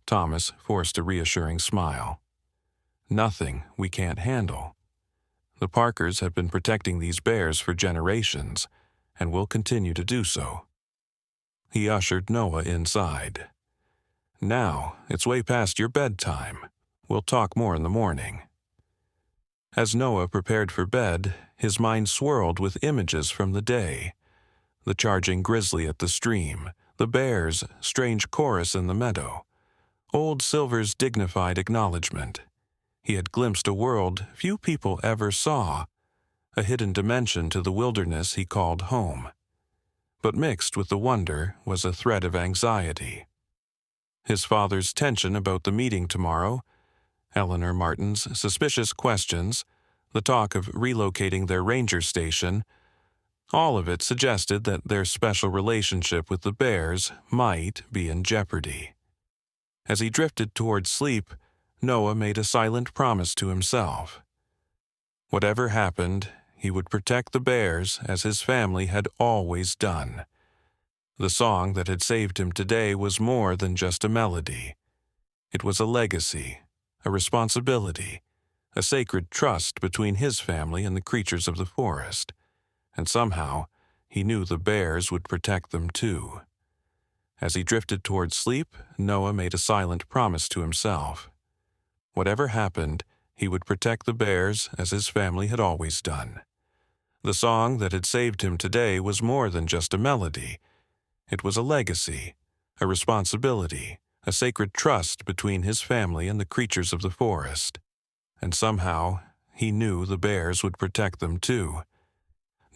Thomas forced a reassuring smile. "Nothing we can't handle. The Parkers have been protecting these bears for generations, and will continue to do so." He ushered Noah inside. "Now, it's way past your bedtime. We'll talk more in the morning." As Noah prepared for bed, his mind swirled with images from the day. The charging grizzly at the stream, the bears' strange chorus in the meadow, Old Silver's dignified acknowledgement. He had glimpsed a world few people ever saw, a hidden dimension to the wilderness he called home. But mixed with the wonder was a thread of anxiety. His father's tension about the meeting tomorrow, Eleanor Martin's suspicious questions, the talk of relocating their ranger station, all of it suggested that their special relationship with the bears might be in jeopardy. As he drifted toward sleep, Noah made a silent promise to himself. Whatever happened, he would protect the bears as his family had always done. The song that had saved him today was more than just a melody. It was a legacy, a responsibility, a sacred trust between his family and the creatures of the forest, and somehow he knew the bears would protect them too. As he drifted towards sleep, Noah made a silent promise to himself. Whatever happened, he would protect the bears as his family had always done. The song that had saved him today was more than just a melody. It was a legacy, a responsibility, a sacred trust between his family and the creatures of the forest. And somehow, he knew the bears would protect them too.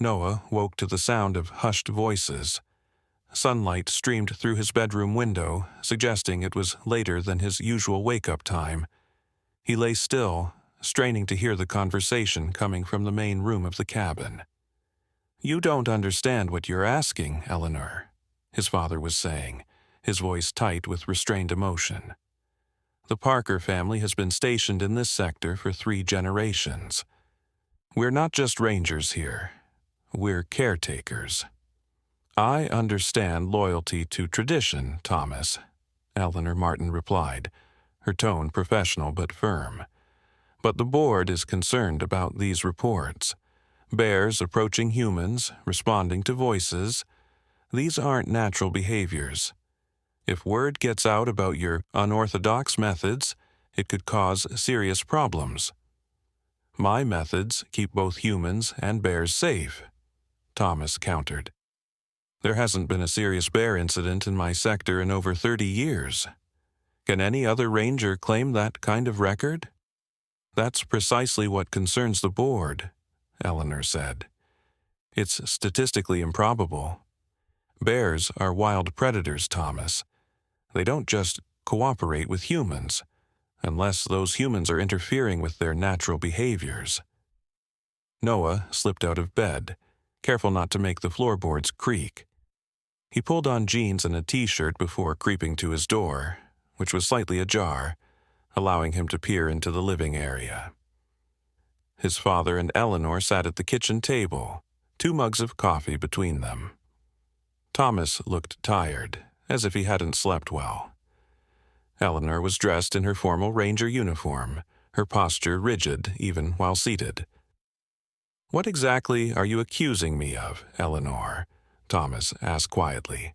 Noah woke to the sound of hushed voices. Sunlight streamed through his bedroom window, suggesting it was later than his usual wake-up time. He lay still, straining to hear the conversation coming from the main room of the cabin. "You don't understand what you're asking, Eleanor," his father was saying, his voice tight with restrained emotion. "The Parker family has been stationed in this sector for 3 generations. We're not just rangers here. We're caretakers." "I understand loyalty to tradition, Thomas," Eleanor Martin replied, her tone professional but firm. "But the board is concerned about these reports. Bears approaching humans, responding to voices. These aren't natural behaviors. If word gets out about your unorthodox methods, it could cause serious problems." "My methods keep both humans and bears safe," Thomas countered. "There hasn't been a serious bear incident in my sector in over 30 years. Can any other ranger claim that kind of record?" "That's precisely what concerns the board," Eleanor said. "It's statistically improbable. Bears are wild predators, Thomas. They don't just cooperate with humans, unless those humans are interfering with their natural behaviors." Noah slipped out of bed, careful not to make the floorboards creak. He pulled on jeans and a t-shirt before creeping to his door, which was slightly ajar, allowing him to peer into the living area. His father and Eleanor sat at the kitchen table, 2 mugs of coffee between them. Thomas looked tired, as if he hadn't slept well. Eleanor was dressed in her formal ranger uniform, her posture rigid even while seated. "What exactly are you accusing me of, Eleanor?" Thomas asked quietly.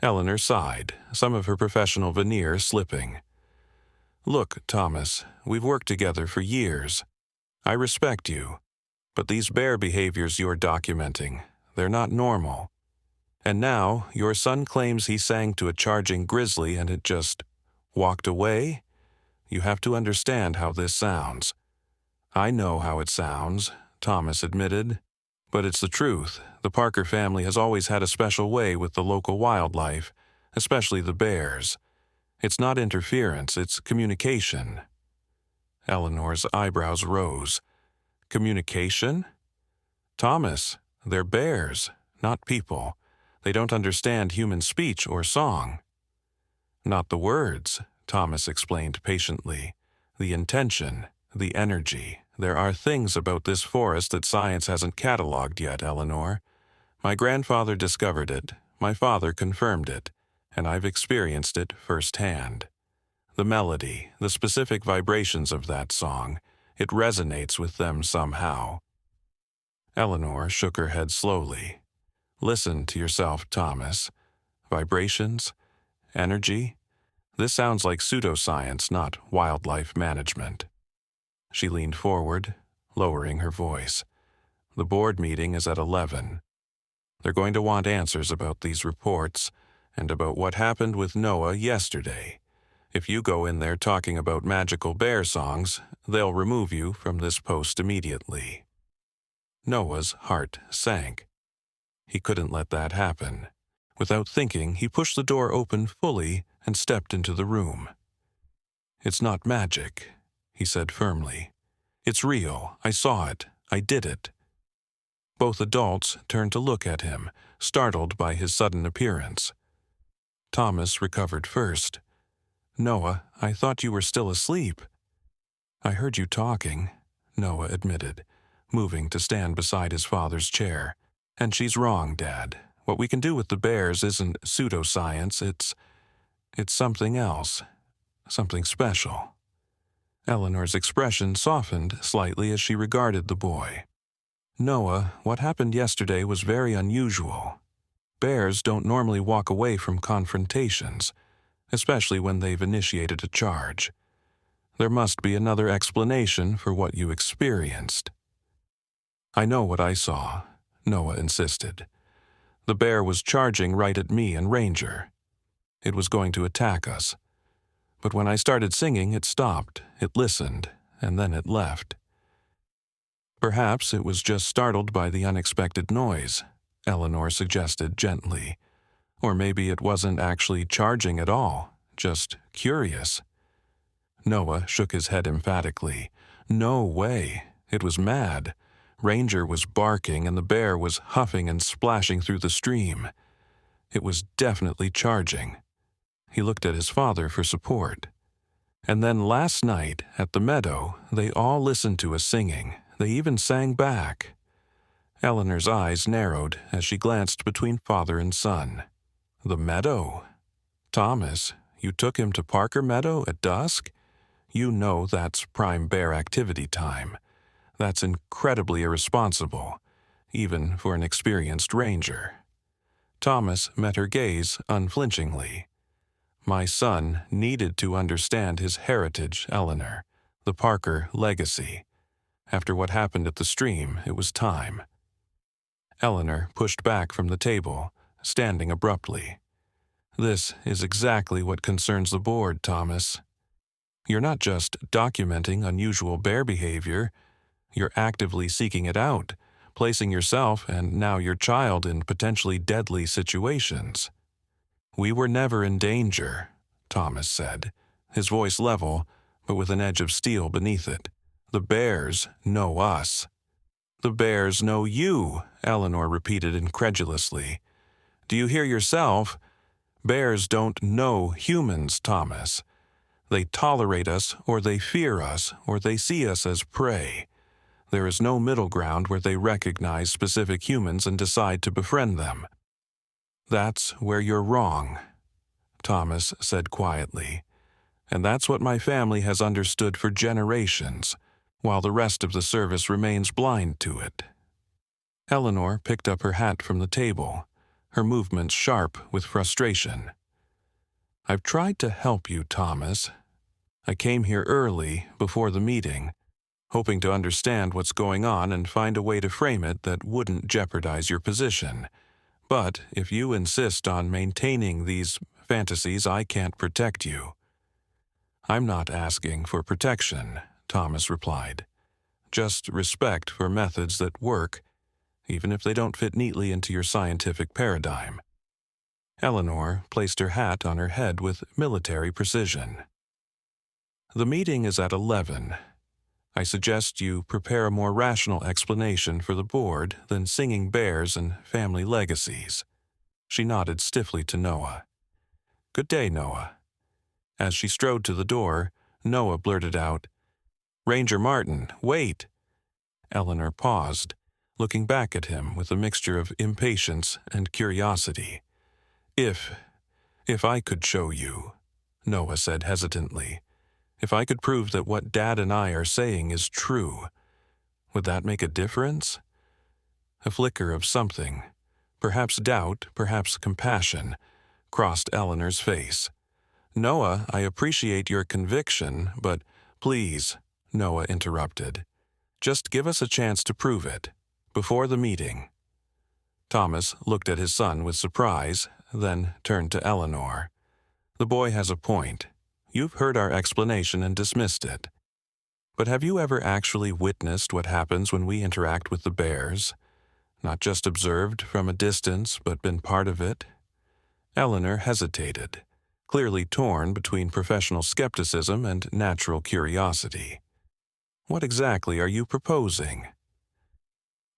Eleanor sighed, some of her professional veneer slipping. "Look, Thomas, we've worked together for years. I respect you, but these bear behaviors you're documenting, they're not normal. And now your son claims he sang to a charging grizzly and it just walked away? You have to understand how this sounds." "I know how it sounds," Thomas admitted. "But it's the truth. The Parker family has always had a special way with the local wildlife, especially the bears. It's not interference, it's communication." Eleanor's eyebrows rose. "Communication?" "Thomas, they're bears, not people. They don't understand human speech or song." "Not the words," Thomas explained patiently. "The intention, the energy. There are things about this forest that science hasn't cataloged yet, Eleanor. My grandfather discovered it, my father confirmed it, and I've experienced it firsthand. The melody, the specific vibrations of that song, it resonates with them somehow." Eleanor shook her head slowly. "Listen to yourself, Thomas. Vibrations? Energy? This sounds like pseudoscience, not wildlife management." She leaned forward, lowering her voice. "The board meeting is at 11. They're going to want answers about these reports and about what happened with Noah yesterday. If you go in there talking about magical bear songs, they'll remove you from this post immediately." Noah's heart sank. He couldn't let that happen. Without thinking, he pushed the door open fully and stepped into the room. "It's not magic," he said firmly. "It's real. I saw it. I did it." Both adults turned to look at him, startled by his sudden appearance. Thomas recovered first. "Noah, I thought you were still asleep." "I heard you talking," Noah admitted, moving to stand beside his father's chair. "And she's wrong, Dad. What we can do with the bears isn't pseudoscience, it's something else, something special." Eleanor's expression softened slightly as she regarded the boy. Noah, what happened yesterday was very unusual. Bears don't normally walk away from confrontations, especially when they've initiated a charge. There must be another explanation for what you experienced. I know what I saw, Noah insisted. The bear was charging right at me and Ranger. It was going to attack us. But when I started singing, it stopped, it listened, and then it left. Perhaps it was just startled by the unexpected noise, Eleanor suggested gently. Or maybe it wasn't actually charging at all, just curious. Noah shook his head emphatically. No way. It was mad. Ranger was barking and the bear was huffing and splashing through the stream. It was definitely charging. He looked at his father for support. And then last night, at the meadow, they all listened to us singing. They even sang back. Eleanor's eyes narrowed as she glanced between father and son. The meadow? Thomas, you took him to Parker Meadow at dusk? You know that's prime bear activity time. That's incredibly irresponsible, even for an experienced ranger. Thomas met her gaze unflinchingly. My son needed to understand his heritage, Eleanor, the Parker legacy. After what happened at the stream, it was time. Eleanor pushed back from the table, standing abruptly. This is exactly what concerns the board, Thomas. You're not just documenting unusual bear behavior, you're actively seeking it out, placing yourself and now your child in potentially deadly situations. We were never in danger, Thomas said, his voice level, but with an edge of steel beneath it. The bears know us. The bears know you, Eleanor repeated incredulously. Do you hear yourself? Bears don't know humans, Thomas. They tolerate us, or they fear us, or they see us as prey. There is no middle ground where they recognize specific humans and decide to befriend them. That's where you're wrong, Thomas said quietly. And that's what my family has understood for generations, while the rest of the service remains blind to it. Eleanor picked up her hat from the table, her movements sharp with frustration. I've tried to help you, Thomas. I came here early, before the meeting, hoping to understand what's going on and find a way to frame it that wouldn't jeopardize your position. But if you insist on maintaining these fantasies, I can't protect you. I'm not asking for protection, Thomas replied. Just respect for methods that work, even if they don't fit neatly into your scientific paradigm. Eleanor placed her hat on her head with military precision. The meeting is at 11. I suggest you prepare a more rational explanation for the board than singing bears and family legacies. She nodded stiffly to Noah. Good day, Noah. As she strode to the door, Noah blurted out, Ranger Martin, wait! Eleanor paused, looking back at him with a mixture of impatience and curiosity. If I could show you, Noah said hesitantly, if I could prove that what Dad and I are saying is true, would that make a difference? A flicker of something, perhaps doubt, perhaps compassion, crossed Eleanor's face. Noah, I appreciate your conviction, but please, Noah interrupted. Just give us a chance to prove it, before the meeting. Thomas looked at his son with surprise, then turned to Eleanor. The boy has a point. You've heard our explanation and dismissed it. But have you ever actually witnessed what happens when we interact with the bears? Not just observed from a distance, but been part of it? Eleanor hesitated, clearly torn between professional skepticism and natural curiosity. What exactly are you proposing?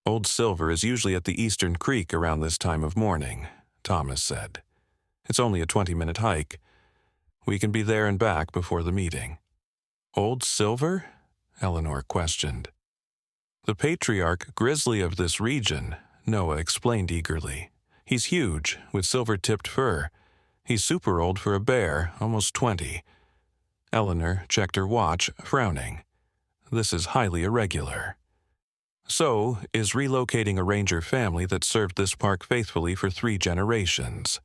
Old Silver is usually at the Eastern Creek around this time of morning, Thomas said. It's only a 20-minute hike. We can be there and back before the meeting. Old Silver? Eleanor questioned. The patriarch Grizzly of this region, Noah explained eagerly. He's huge, with silver-tipped fur. He's super old for a bear, almost 20. Eleanor checked her watch, frowning. This is highly irregular. So is relocating a ranger family that served this park faithfully for 3 generations,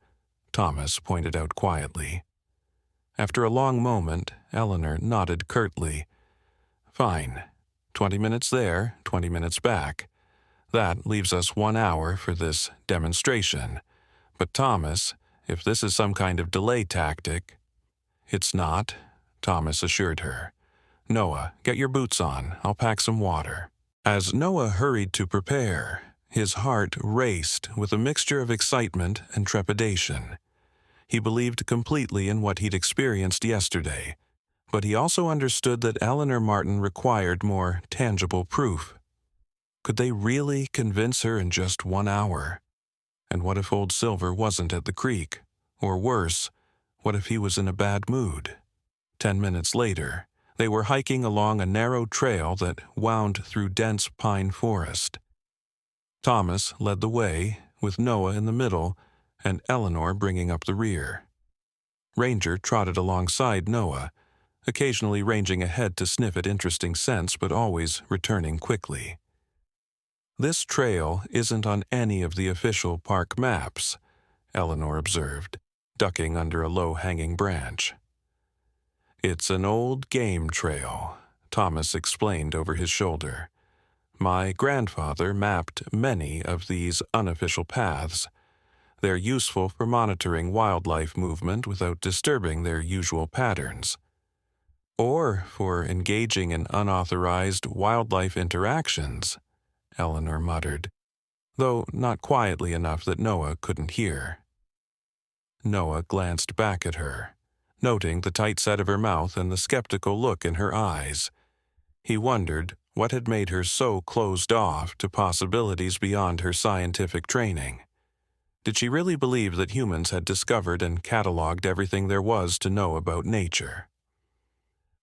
Thomas pointed out quietly. After a long moment, Eleanor nodded curtly. Fine. 20 minutes there, 20 minutes back. That leaves us 1 hour for this demonstration. But Thomas, if this is some kind of delay tactic— It's not, Thomas assured her. Noah, get your boots on. I'll pack some water. As Noah hurried to prepare, his heart raced with a mixture of excitement and trepidation. He believed completely in what he'd experienced yesterday, but he also understood that Eleanor Martin required more tangible proof. Could they really convince her in just 1 hour? And what if old Silver wasn't at the creek? Or worse, what if he was in a bad mood? 10 minutes later, they were hiking along a narrow trail that wound through dense pine forest. Thomas led the way, with Noah in the middle and Eleanor bringing up the rear. Ranger trotted alongside Noah, occasionally ranging ahead to sniff at interesting scents but always returning quickly. This trail isn't on any of the official park maps, Eleanor observed, ducking under a low-hanging branch. It's an old game trail, Thomas explained over his shoulder. My grandfather mapped many of these unofficial paths. They're useful for monitoring wildlife movement without disturbing their usual patterns. Or for engaging in unauthorized wildlife interactions, Eleanor muttered, though not quietly enough that Noah couldn't hear. Noah glanced back at her, noting the tight set of her mouth and the skeptical look in her eyes. He wondered what had made her so closed off to possibilities beyond her scientific training. Did she really believe that humans had discovered and cataloged everything there was to know about nature?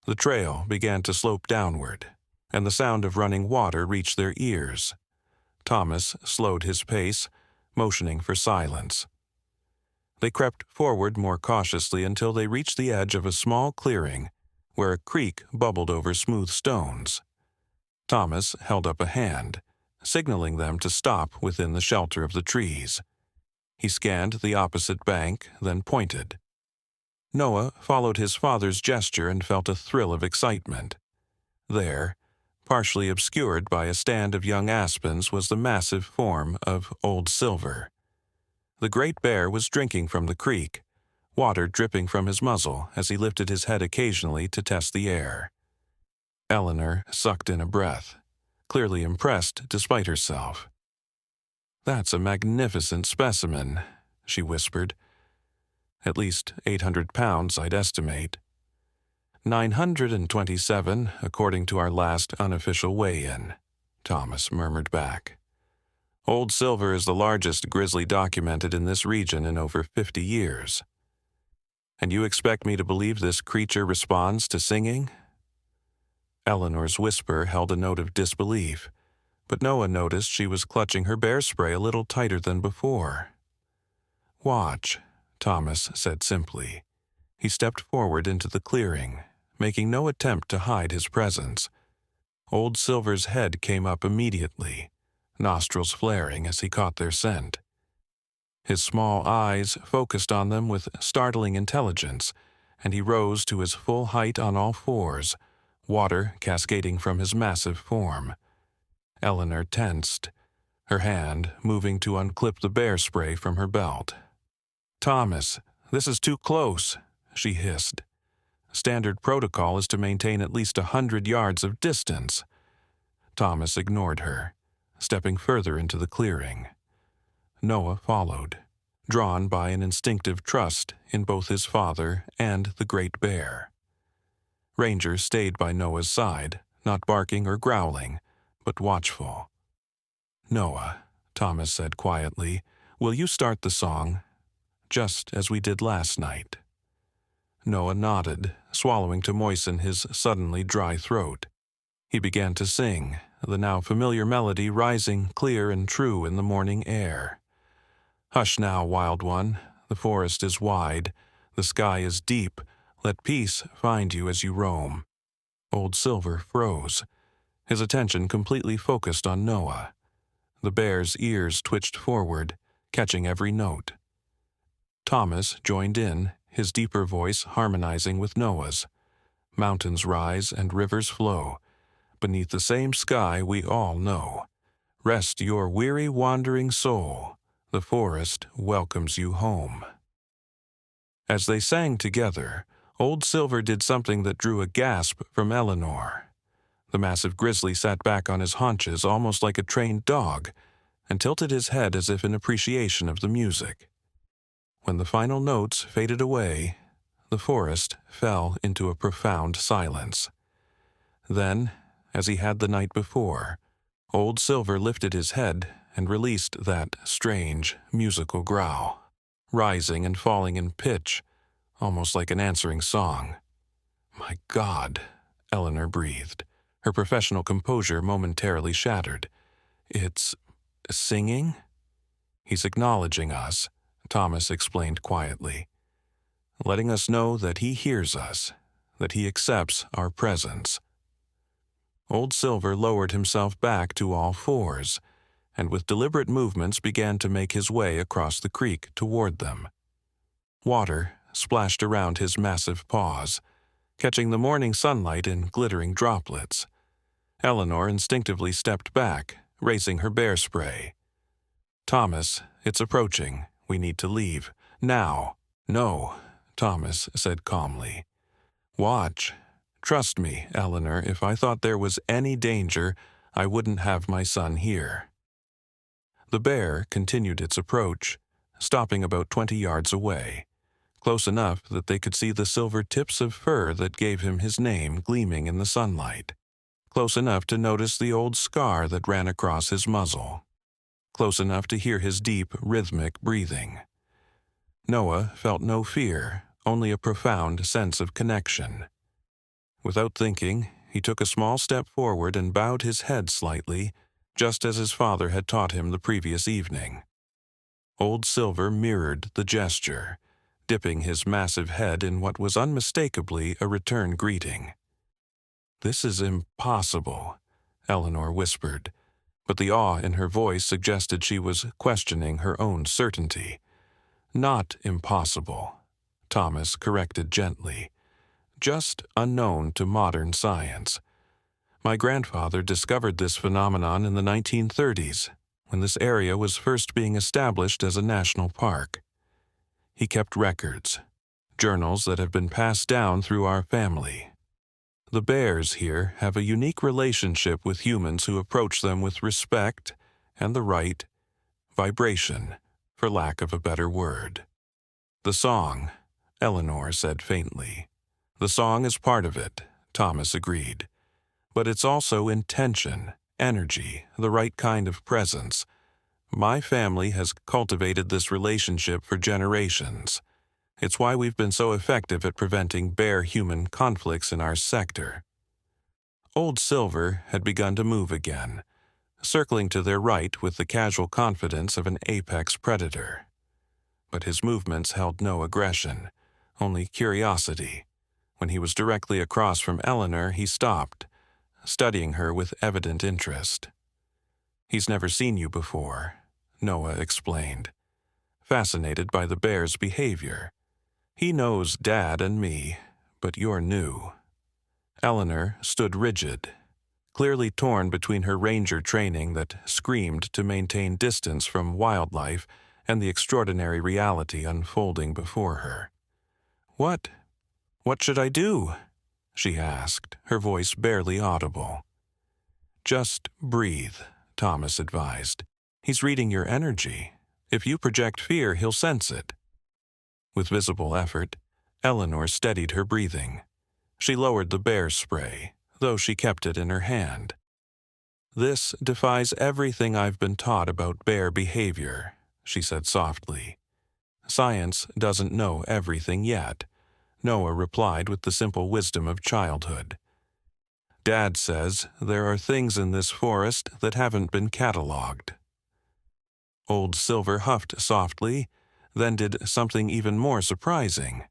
The trail began to slope downward, and the sound of running water reached their ears. Thomas slowed his pace, motioning for silence. They crept forward more cautiously until they reached the edge of a small clearing where a creek bubbled over smooth stones. Thomas held up a hand, signaling them to stop within the shelter of the trees. He scanned the opposite bank, then pointed. Noah followed his father's gesture and felt a thrill of excitement. There, partially obscured by a stand of young aspens, was the massive form of Old Silver. The great bear was drinking from the creek, water dripping from his muzzle as he lifted his head occasionally to test the air. Eleanor sucked in a breath, clearly impressed despite herself. "That's a magnificent specimen," she whispered. "At least 800 pounds, I'd estimate." 927, according to our last unofficial weigh-in, Thomas murmured back. Old Silver is the largest grizzly documented in this region in over 50 years. And you expect me to believe this creature responds to singing? Eleanor's whisper held a note of disbelief, but Noah noticed she was clutching her bear spray a little tighter than before. "Watch," Thomas said simply. He stepped forward into the clearing, making no attempt to hide his presence. Old Silver's head came up immediately, nostrils flaring as he caught their scent. His small eyes focused on them with startling intelligence, and he rose to his full height on all fours, water cascading from his massive form. Eleanor tensed, her hand moving to unclip the bear spray from her belt. "Thomas, this is too close," she hissed. "Standard protocol is to maintain at least 100 yards of distance." Thomas ignored her, stepping further into the clearing. Noah followed, drawn by an instinctive trust in both his father and the great bear. Ranger stayed by Noah's side, not barking or growling, but watchful. "Noah," Thomas said quietly, "will you start the song? Just as we did last night." Noah nodded, swallowing to moisten his suddenly dry throat. He began to sing, the now familiar melody rising clear and true in the morning air. "Hush now, wild one, the forest is wide, the sky is deep, let peace find you as you roam." Old Silver froze. his attention completely focused on Noah. The bear's ears twitched forward, catching every note. Thomas joined in, his deeper voice harmonizing with Noah's. Mountains rise and rivers flow, beneath the same sky we all know. Rest your weary wandering soul, the forest welcomes you home. As they sang together, Old Silver did something that drew a gasp from Eleanor. The massive Grizzly sat back on his haunches almost like a trained dog, and tilted his head as if in appreciation of the music. When the final notes faded away, the forest fell into a profound silence. Then, as he had the night before, Old Silver lifted his head and released that strange, musical growl, rising and falling in pitch, almost like an answering song. "My God," Eleanor breathed, her professional composure momentarily shattered. "It's singing?" "He's acknowledging us," Thomas explained quietly, "letting us know that he hears us, that he accepts our presence." Old Silver lowered himself back to all fours, and with deliberate movements began to make his way across the creek toward them. Water splashed around his massive paws, catching the morning sunlight in glittering droplets. Eleanor instinctively stepped back, raising her bear spray. "Thomas, it's approaching. We need to leave. Now." "No," Thomas said calmly. "Watch. Trust me, Eleanor, if I thought there was any danger, I wouldn't have my son here." The bear continued its approach, stopping about 20 yards away, close enough that they could see the silver tips of fur that gave him his name gleaming in the sunlight, close enough to notice the old scar that ran across his muzzle, close enough to hear his deep, rhythmic breathing. Noah felt no fear, only a profound sense of connection. Without thinking, he took a small step forward and bowed his head slightly, just as his father had taught him the previous evening. Old Silver mirrored the gesture, dipping his massive head in what was unmistakably a return greeting. "This is impossible," Eleanor whispered, but the awe in her voice suggested she was questioning her own certainty. "Not impossible," Thomas corrected gently. "Just unknown to modern science. My grandfather discovered this phenomenon in the 1930s, when this area was first being established as a national park. He kept records, journals that have been passed down through our family. The bears here have a unique relationship with humans who approach them with respect and the right vibration, for lack of a better word." "The song," Eleanor said faintly. "The song is part of it," Thomas agreed. "But it's also intention, energy, the right kind of presence. My family has cultivated this relationship for generations. It's why we've been so effective at preventing bear-human conflicts in our sector." Old Silver had begun to move again, circling to their right with the casual confidence of an apex predator. But his movements held no aggression, only curiosity. When he was directly across from Eleanor, he stopped, studying her with evident interest. "He's never seen you before," Noah explained, fascinated by the bear's behavior. "He knows Dad and me, but you're new." Eleanor stood rigid, clearly torn between her ranger training that screamed to maintain distance from wildlife and the extraordinary reality unfolding before her. What should I do?" she asked, her voice barely audible. "Just breathe," Thomas advised. "He's reading your energy. If you project fear, he'll sense it." With visible effort, Eleanor steadied her breathing. She lowered the bear spray, though she kept it in her hand. "This defies everything I've been taught about bear behavior," she said softly. "Science doesn't know everything yet," Noah replied with the simple wisdom of childhood. "Dad says there are things in this forest that haven't been catalogued." Old Silver huffed softly, then did something even more surprising.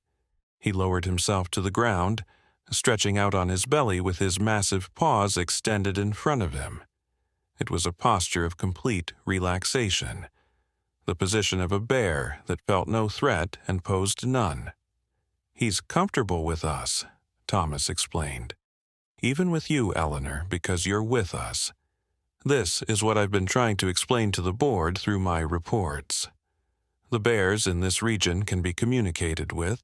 He lowered himself to the ground, stretching out on his belly with his massive paws extended in front of him. It was a posture of complete relaxation, the position of a bear that felt no threat and posed none. "He's comfortable with us," Thomas explained. "Even with you, Eleanor, because you're with us. This is what I've been trying to explain to the board through my reports. The bears in this region can be communicated with.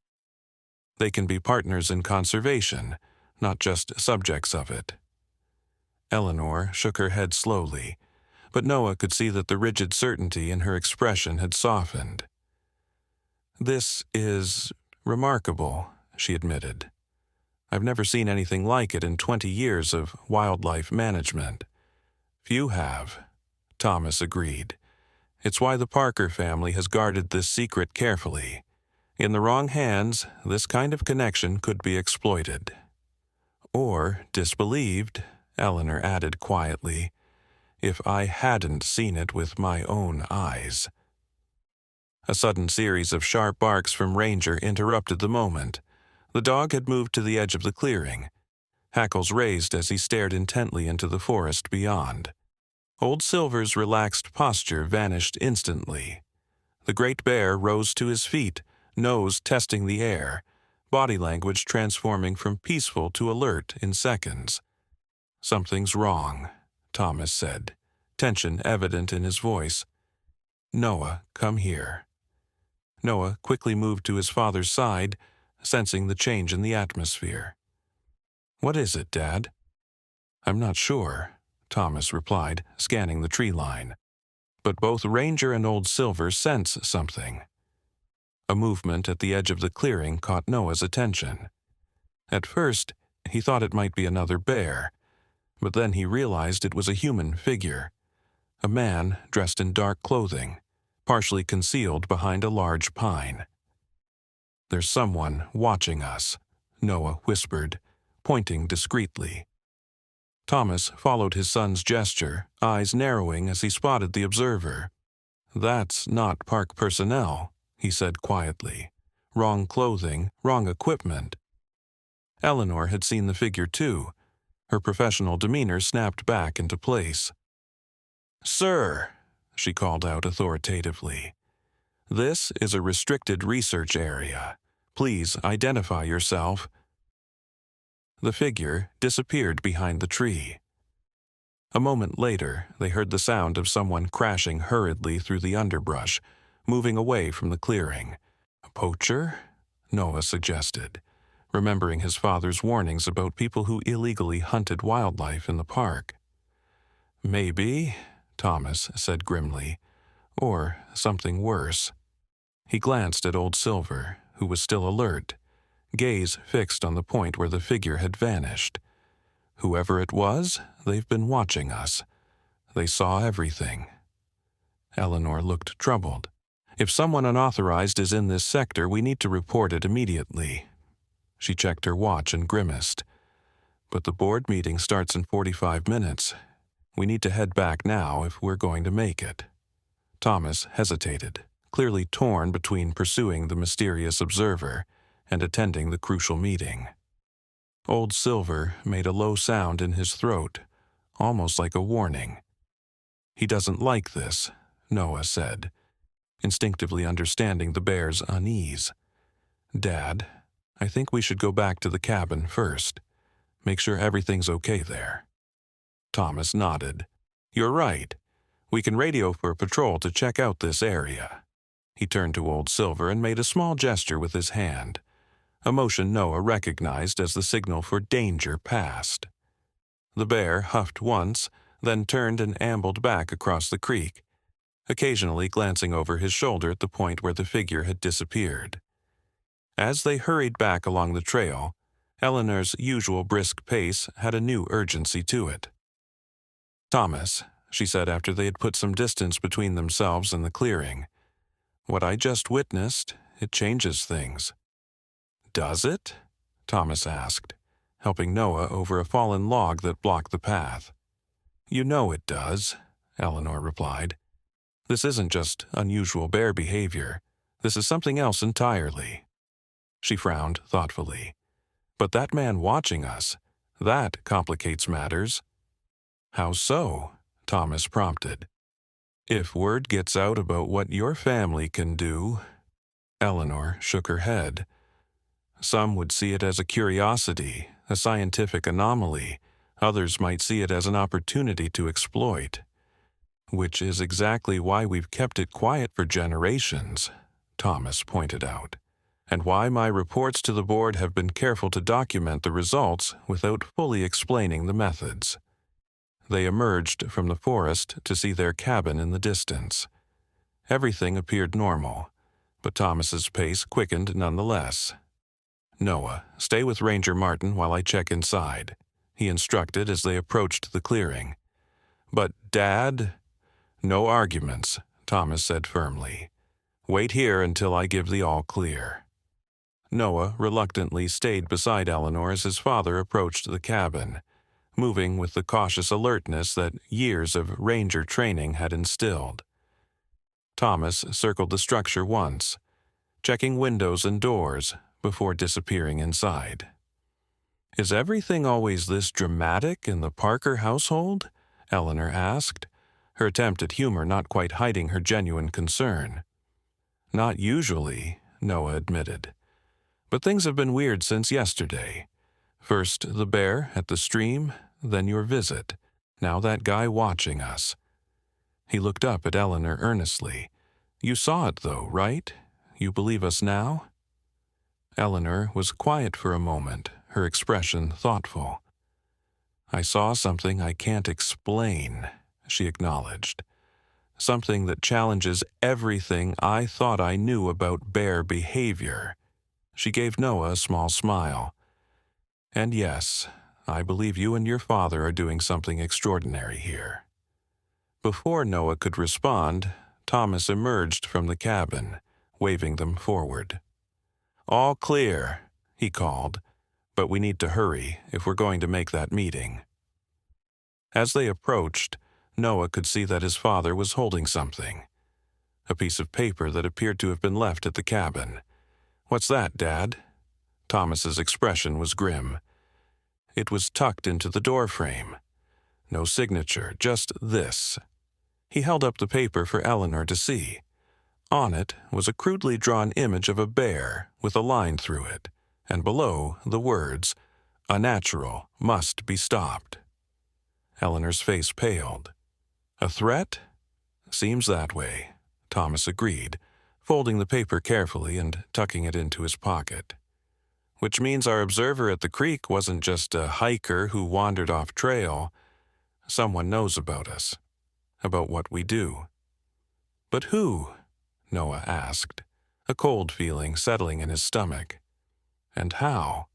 They can be partners in conservation, not just subjects of it." Eleanor shook her head slowly, but Noah could see that the rigid certainty in her expression had softened. "This is remarkable," she admitted. "I've never seen anything like it in 20 years of wildlife management." "Few have," Thomas agreed. "It's why the Parker family has guarded this secret carefully. In the wrong hands, this kind of connection could be exploited." "Or disbelieved," Eleanor added quietly, "if I hadn't seen it with my own eyes." A sudden series of sharp barks from Ranger interrupted the moment. The dog had moved to the edge of the clearing, hackles raised as he stared intently into the forest beyond. Old Silver's relaxed posture vanished instantly. The great bear rose to his feet, nose testing the air, body language transforming from peaceful to alert in seconds. "Something's wrong," Thomas said, tension evident in his voice. "Noah, come here." Noah quickly moved to his father's side, sensing the change in the atmosphere. "What is it, Dad?" "I'm not sure," Thomas replied, scanning the tree line. "But both Ranger and Old Silver sense something." A movement at the edge of the clearing caught Noah's attention. At first, he thought it might be another bear, but then he realized it was a human figure, a man dressed in dark clothing, partially concealed behind a large pine. "There's someone watching us," Noah whispered, pointing discreetly. Thomas followed his son's gesture, eyes narrowing as he spotted the observer. "That's not park personnel," he said quietly. "Wrong clothing, wrong equipment." Eleanor had seen the figure too. Her professional demeanor snapped back into place. "Sir," she called out authoritatively, "this is a restricted research area. Please identify yourself." The figure disappeared behind the tree. A moment later, they heard the sound of someone crashing hurriedly through the underbrush, moving away from the clearing. "A poacher?" Noah suggested, remembering his father's warnings about people who illegally hunted wildlife in the park. "Maybe," Thomas said grimly, "or something worse." He glanced at Old Silver, who was still alert, gaze fixed on the point where the figure had vanished. "Whoever it was, they've been watching us. They saw everything." Eleanor looked troubled. "If someone unauthorized is in this sector, we need to report it immediately." She checked her watch and grimaced. "But the board meeting starts in 45 minutes. We need to head back now if we're going to make it." Thomas hesitated, clearly torn between pursuing the mysterious observer and attending the crucial meeting. Old Silver made a low sound in his throat, almost like a warning. "He doesn't like this," Noah said, instinctively understanding the bear's unease. "Dad, I think we should go back to the cabin first. Make sure everything's okay there." Thomas nodded. "You're right. We can radio for a patrol to check out this area." He turned to Old Silver and made a small gesture with his hand, a motion Noah recognized as the signal for danger past. The bear huffed once, then turned and ambled back across the creek, occasionally glancing over his shoulder at the point where the figure had disappeared. As they hurried back along the trail, Eleanor's usual brisk pace had a new urgency to it. "Thomas," she said after they had put some distance between themselves and the clearing, "what I just witnessed, it changes things." "Does it?" Thomas asked, helping Noah over a fallen log that blocked the path. "You know it does," Eleanor replied. "This isn't just unusual bear behavior. This is something else entirely." She frowned thoughtfully. But that man watching us, that complicates matters." "How so?" Thomas prompted. "If word gets out about what your family can do—" Eleanor shook her head. "Some would see it as a curiosity, a scientific anomaly. Others might see it as an opportunity to exploit. Which is exactly why we've kept it quiet for generations," Thomas pointed out, "and why my reports to the board have been careful to document the results without fully explaining the methods." They emerged from the forest to see their cabin in the distance. Everything appeared normal, but Thomas's pace quickened nonetheless. "Noah, stay with Ranger Martin while I check inside," he instructed as they approached the clearing. "But, Dad—" "No arguments," Thomas said firmly. "Wait here until I give the all-clear." Noah reluctantly stayed beside Eleanor as his father approached the cabin, moving with the cautious alertness that years of ranger training had instilled. Thomas circled the structure once, checking windows and doors before disappearing inside. "Is everything always this dramatic in the Parker household?" Eleanor asked, her attempt at humor not quite hiding her genuine concern. "Not usually," Noah admitted. "But things have been weird since yesterday. First the bear at the stream, then your visit, now that guy watching us." He looked up at Eleanor earnestly. "You saw it though, right? You believe us now?" Eleanor was quiet for a moment, her expression thoughtful. "I saw something I can't explain," she acknowledged. "Something that challenges everything I thought I knew about bear behavior." She gave Noah a small smile. "And yes, I believe you and your father are doing something extraordinary here." Before Noah could respond, Thomas emerged from the cabin, waving them forward. "All clear," he called, "but we need to hurry if we're going to make that meeting." As they approached, Noah could see that his father was holding something, a piece of paper that appeared to have been left at the cabin. "What's that, Dad?" Thomas's expression was grim. It was tucked into the doorframe. No signature, just this. He held up the paper for Eleanor to see. On it was a crudely drawn image of a bear with a line through it, and below the words, "Unnatural, must be stopped." Eleanor's face paled. "A threat?" "Seems that way," Thomas agreed, folding the paper carefully and tucking it into his pocket. "Which means our observer at the creek wasn't just a hiker who wandered off trail. Someone knows about us, about what we do." "But who?" Noah asked, a cold feeling settling in his stomach. "And how?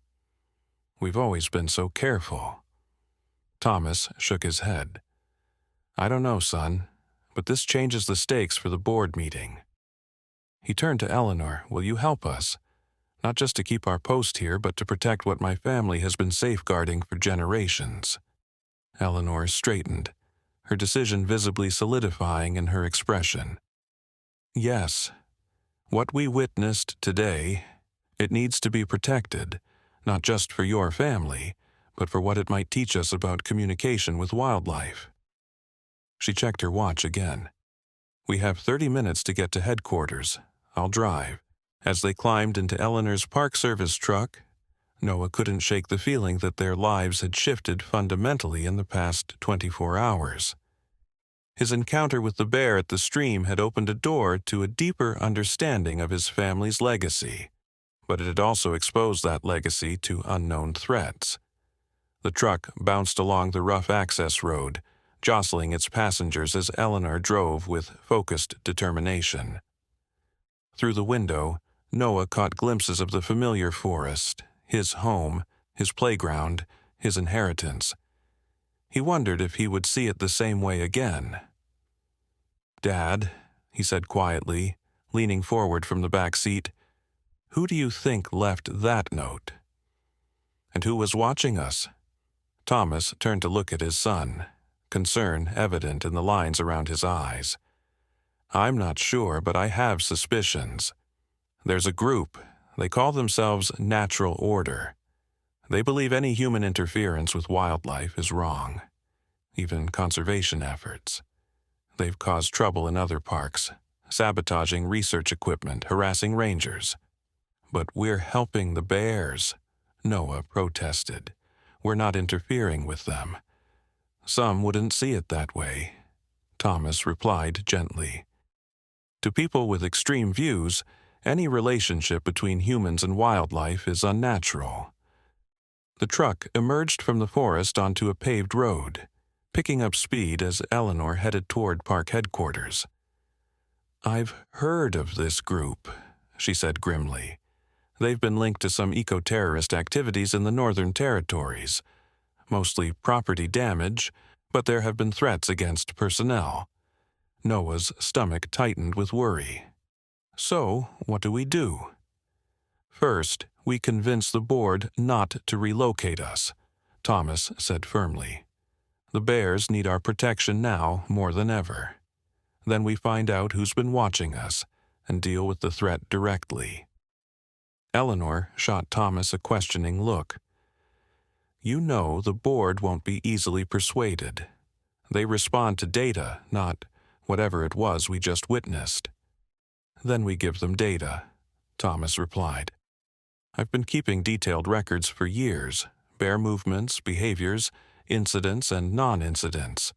We've always been so careful." Thomas shook his head. "I don't know, son, but this changes the stakes for the board meeting." He turned to Eleanor. "Will you help us? Not just to keep our post here, but to protect what my family has been safeguarding for generations." Eleanor straightened, her decision visibly solidifying in her expression. "Yes. What we witnessed today, it needs to be protected, not just for your family, but for what it might teach us about communication with wildlife." She checked her watch again. "We have 30 minutes to get to headquarters. I'll drive." As they climbed into Eleanor's Park Service truck, Noah couldn't shake the feeling that their lives had shifted fundamentally in the past 24 hours. His encounter with the bear at the stream had opened a door to a deeper understanding of his family's legacy, but it had also exposed that legacy to unknown threats. The truck bounced along the rough access road, jostling its passengers as Eleanor drove with focused determination. Through the window, Noah caught glimpses of the familiar forest, his home, his playground, his inheritance. He wondered if he would see it the same way again. "Dad," he said quietly, leaning forward from the back seat, "who do you think left that note? And who was watching us?" Thomas turned to look at his son, concern evident in the lines around his eyes. "I'm not sure, but I have suspicions. There's a group. They call themselves Natural Order. They believe any human interference with wildlife is wrong, even conservation efforts. They've caused trouble in other parks, sabotaging research equipment, harassing rangers. But we're helping the bears, Noah protested. We're not interfering with them. Some wouldn't see it that way, Thomas replied gently. To people with extreme views, any relationship between humans and wildlife is unnatural. The truck emerged from the forest onto a paved road, picking up speed as Eleanor headed toward park headquarters. "I've heard of this group," she said grimly. "They've been linked to some eco-terrorist activities in the Northern Territories, mostly property damage, but there have been threats against personnel." Noah's stomach tightened with worry. "So, what do we do?" "First, we convince the board not to relocate us," Thomas said firmly. "The bears need our protection now more than ever. Then we find out who's been watching us and deal with the threat directly." Eleanor shot Thomas a questioning look. "You know the board won't be easily persuaded. They respond to data, not whatever it was we just witnessed." "Then we give them data," Thomas replied. "I've been keeping detailed records for years, bear movements, behaviors, incidents, and non-incidents.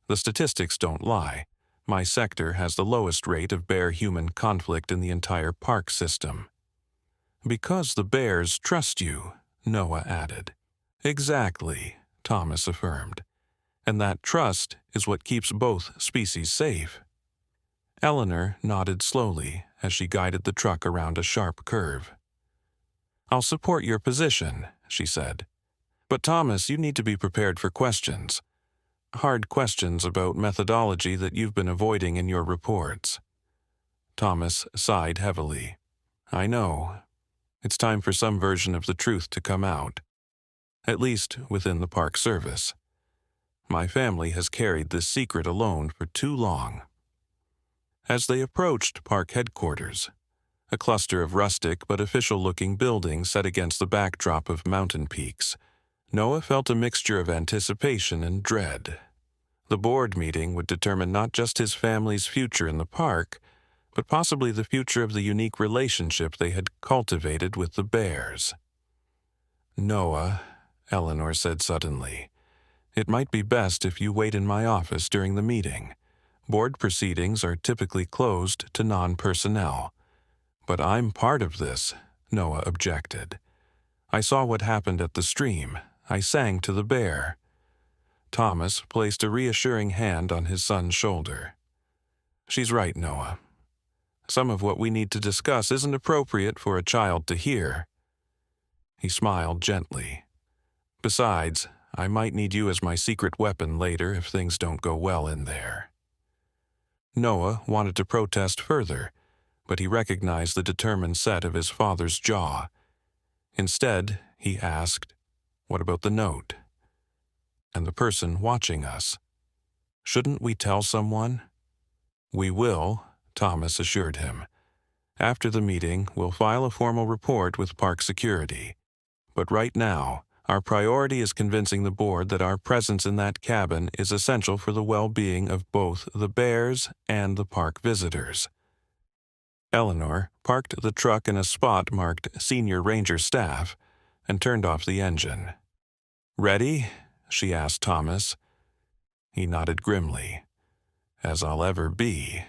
The statistics don't lie. My sector has the lowest rate of bear-human conflict in the entire park system." "Because the bears trust you," Noah added. "Exactly," Thomas affirmed. "And that trust is what keeps both species safe." Eleanor nodded slowly as she guided the truck around a sharp curve. "I'll support your position," she said. "But Thomas, you need to be prepared for questions. Hard questions about methodology that you've been avoiding in your reports." Thomas sighed heavily. "I know. It's time for some version of the truth to come out. At least within the Park Service. My family has carried this secret alone for too long." As they approached park headquarters, a cluster of rustic but official-looking buildings set against the backdrop of mountain peaks, Noah felt a mixture of anticipation and dread. The board meeting would determine not just his family's future in the park, but possibly the future of the unique relationship they had cultivated with the bears. "Noah," Eleanor said suddenly, "it might be best if you wait in my office during the meeting. Board proceedings are typically closed to non-personnel." "But I'm part of this," Noah objected. "I saw what happened at the stream. I sang to the bear." Thomas placed a reassuring hand on his son's shoulder. "She's right, Noah. Some of what we need to discuss isn't appropriate for a child to hear." He smiled gently. "Besides, I might need you as my secret weapon later if things don't go well in there." Noah wanted to protest further, but he recognized the determined set of his father's jaw. Instead, he asked, "What about the note? And the person watching us? Shouldn't we tell someone?" "We will," Thomas assured him. "After the meeting, we'll file a formal report with park security. But right now, our priority is convincing the board that our presence in that cabin is essential for the well-being of both the bears and the park visitors." Eleanor parked the truck in a spot marked Senior Ranger Staff and turned off the engine. "Ready?" she asked Thomas. He nodded grimly. "As I'll ever be."